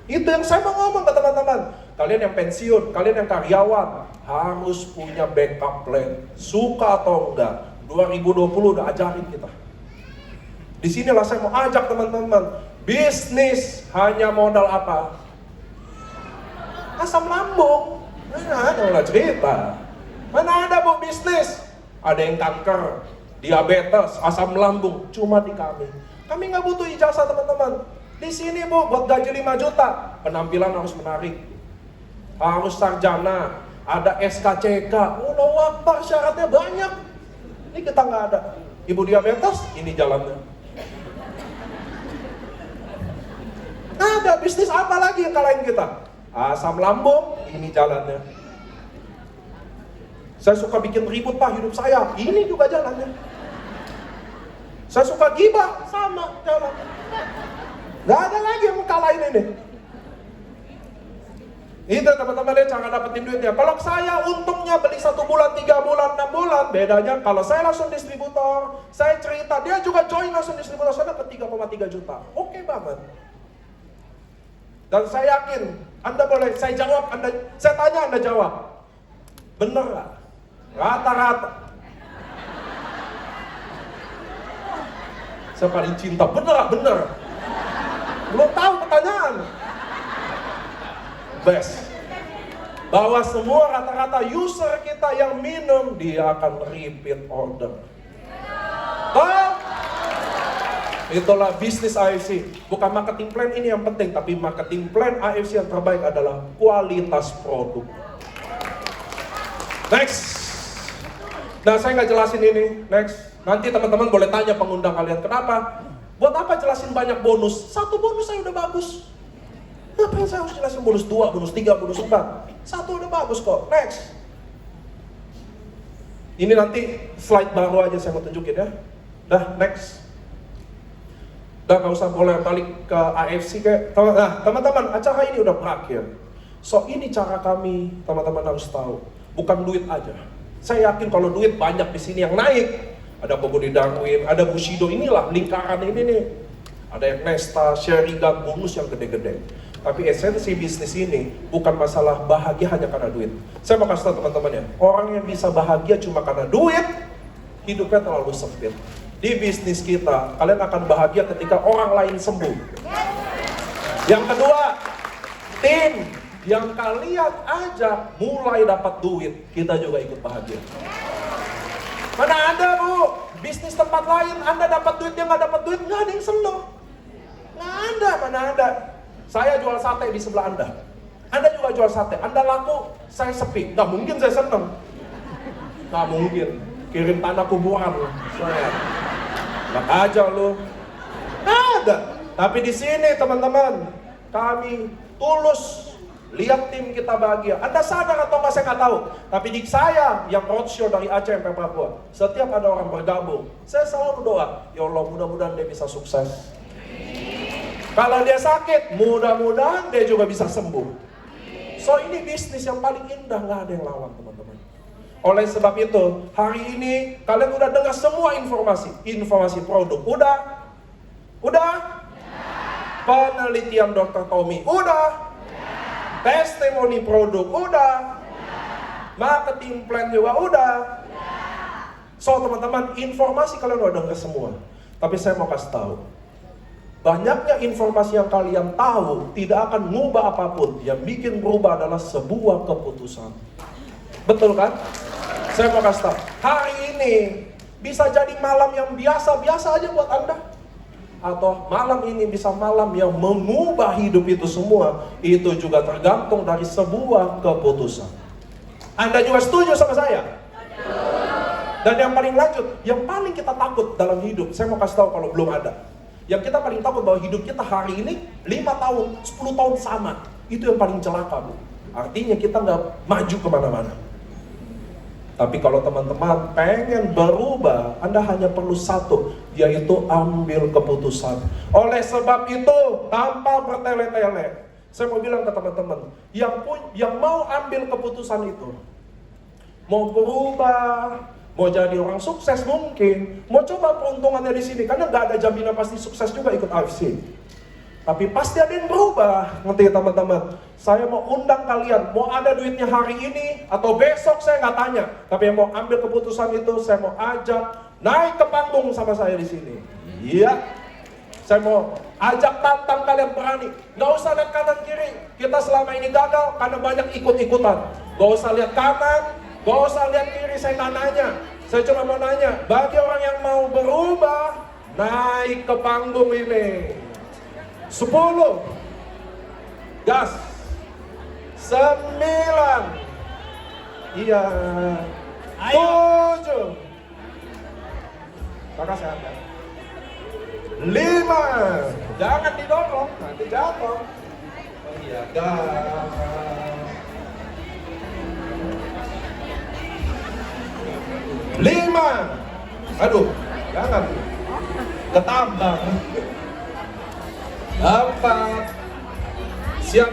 Speaker 1: Itu yang saya mau ngomong ke teman-teman. Kalian yang pensiun, kalian yang karyawan, harus punya backup plan. Suka atau enggak, 2020 udah ajarin kita. Disinilah saya mau ajak teman-teman. Bisnis hanya modal apa? Asam lambung. Mana ada cerita. Mana ada bu bisnis? Ada yang kanker, diabetes, asam lambung. Cuma di kami. Kami nggak butuh ijazah teman-teman. Di sini bu, buat gaji 5 juta. Penampilan harus menarik. Harus sarjana. Ada SKCK. Allahu Akbar, syaratnya banyak. Ini kita nggak ada. Ibu diabetes, ini jalannya. Ada bisnis apa lagi yang kalahin kita? Asam lambung, ini jalannya. Saya suka bikin ribut pak hidup saya, ini juga jalannya. Saya suka gibah, sama jalannya. Gak ada lagi yang kalahin ini. Itu teman-teman ya cara dapetin duitnya. Kalau saya untungnya beli 1 bulan, 3 bulan, 6 bulan, bedanya kalau saya langsung distributor, saya cerita, dia juga join langsung distributor, saya dapat 3,3 juta. Oke banget. Dan saya yakin, Anda boleh, saya jawab, saya tanya, Anda jawab. Bener gak? Rata-rata. Saya paling cinta, bener gak? Bener. Belum tahu pertanyaan. Best. Bahwa semua rata-rata user kita yang minum, dia akan repeat order. Itulah bisnis AFC. Bukan marketing plan ini yang penting, tapi marketing plan AFC yang terbaik adalah kualitas produk. Next. Nah, saya nggak jelasin ini. Next. Nanti teman-teman boleh tanya pengundang kalian, kenapa? Buat apa jelasin banyak bonus? 1 bonus saya udah bagus. Ngapain saya harus jelasin bonus 2, bonus 3, bonus 4? 1 udah bagus kok. Next. Ini nanti slide baru aja saya mau tunjukin ya. Dah, next. Udah gak usah boleh balik ke AFC kayak. Nah, teman-teman, acara ini udah berakhir. So, ini cara kami, teman-teman harus tahu. Bukan duit aja. Saya yakin kalau duit banyak di sini yang naik. Ada Bogodi Darwin, ada Bushido, inilah lingkaran ini nih. Ada yang Nesta, Sheridan, bonus yang gede-gede. Tapi esensi bisnis ini bukan masalah bahagia hanya karena duit. Saya mau kasih tahu teman-teman ya, orang yang bisa bahagia cuma karena duit, hidupnya terlalu sempit. Di bisnis kita, kalian akan bahagia ketika orang lain sembuh. Yang kedua, tim yang kalian ajak mulai dapat duit, kita juga ikut bahagia. Mana ada Bu, bisnis tempat lain, Anda dapat duit, dia nggak dapat duit, nggak ada yang seneng. Nggak ada, mana ada. Saya jual sate di sebelah Anda juga jual sate, Anda laku, saya sepi, nggak mungkin saya seneng. Nggak mungkin, kirim tanah kuburan saya. Nggak aja lu. Nggak ada. Tapi di sini teman-teman, kami tulus lihat tim kita bahagia. Anda sadar atau nggak saya nggak tahu. Tapi di saya yang roadshow dari Aceh sampai Papua, setiap ada orang bergabung, saya selalu doa, ya Allah mudah-mudahan dia bisa sukses. Kalau dia sakit, mudah-mudahan dia juga bisa sembuh. So ini bisnis yang paling indah, nggak ada yang lawan teman-teman. Oleh sebab itu, hari ini kalian udah dengar semua informasi produk. Udah? Penelitian Dr. Tommy, udah? Testimoni produk, udah? Marketing plan juga, udah? So teman-teman, informasi kalian udah dengar semua. Tapi saya mau kasih tahu, banyaknya informasi yang kalian tahu tidak akan mengubah apapun. Yang bikin berubah adalah sebuah keputusan. Betul kan? Saya mau kasih tahu, hari ini bisa jadi malam yang biasa-biasa aja buat Anda. Atau malam ini bisa malam yang mengubah hidup itu semua. Itu juga tergantung dari sebuah keputusan. Anda juga setuju sama saya? Dan yang paling lanjut, yang paling kita takut dalam hidup, saya mau kasih tahu kalau belum ada. Yang kita paling takut bahwa hidup kita hari ini 5 tahun, 10 tahun sama. Itu yang paling celaka Bu. Artinya kita nggak maju kemana-mana. Tapi kalau teman-teman pengen berubah, Anda hanya perlu satu, yaitu ambil keputusan. Oleh sebab itu, tanpa bertele-tele, saya mau bilang ke teman-teman, yang mau ambil keputusan itu, mau berubah, mau jadi orang sukses mungkin, mau coba peruntungannya di sini, karena nggak ada jaminan pasti sukses juga ikut AFC. Tapi pasti ada yang berubah, ngerti ya teman-teman? Saya mau undang kalian, mau ada duitnya hari ini atau besok saya nggak tanya. Tapi yang mau ambil keputusan itu, saya mau ajak naik ke panggung sama saya di sini. Iya, saya mau ajak tantang kalian berani. Nggak usah lihat kanan kiri. Kita selama ini gagal karena banyak ikut-ikutan. Nggak usah lihat kanan, nggak usah lihat kiri. Saya nggak nanya. Saya cuma mau nanya, bagi orang yang mau berubah, naik ke panggung ini. 10 gas 9 iya 7 kakak sehat ya 5 jangan didorong nanti jatuh oh iya gas 5 aduh jangan ketambang 4 siap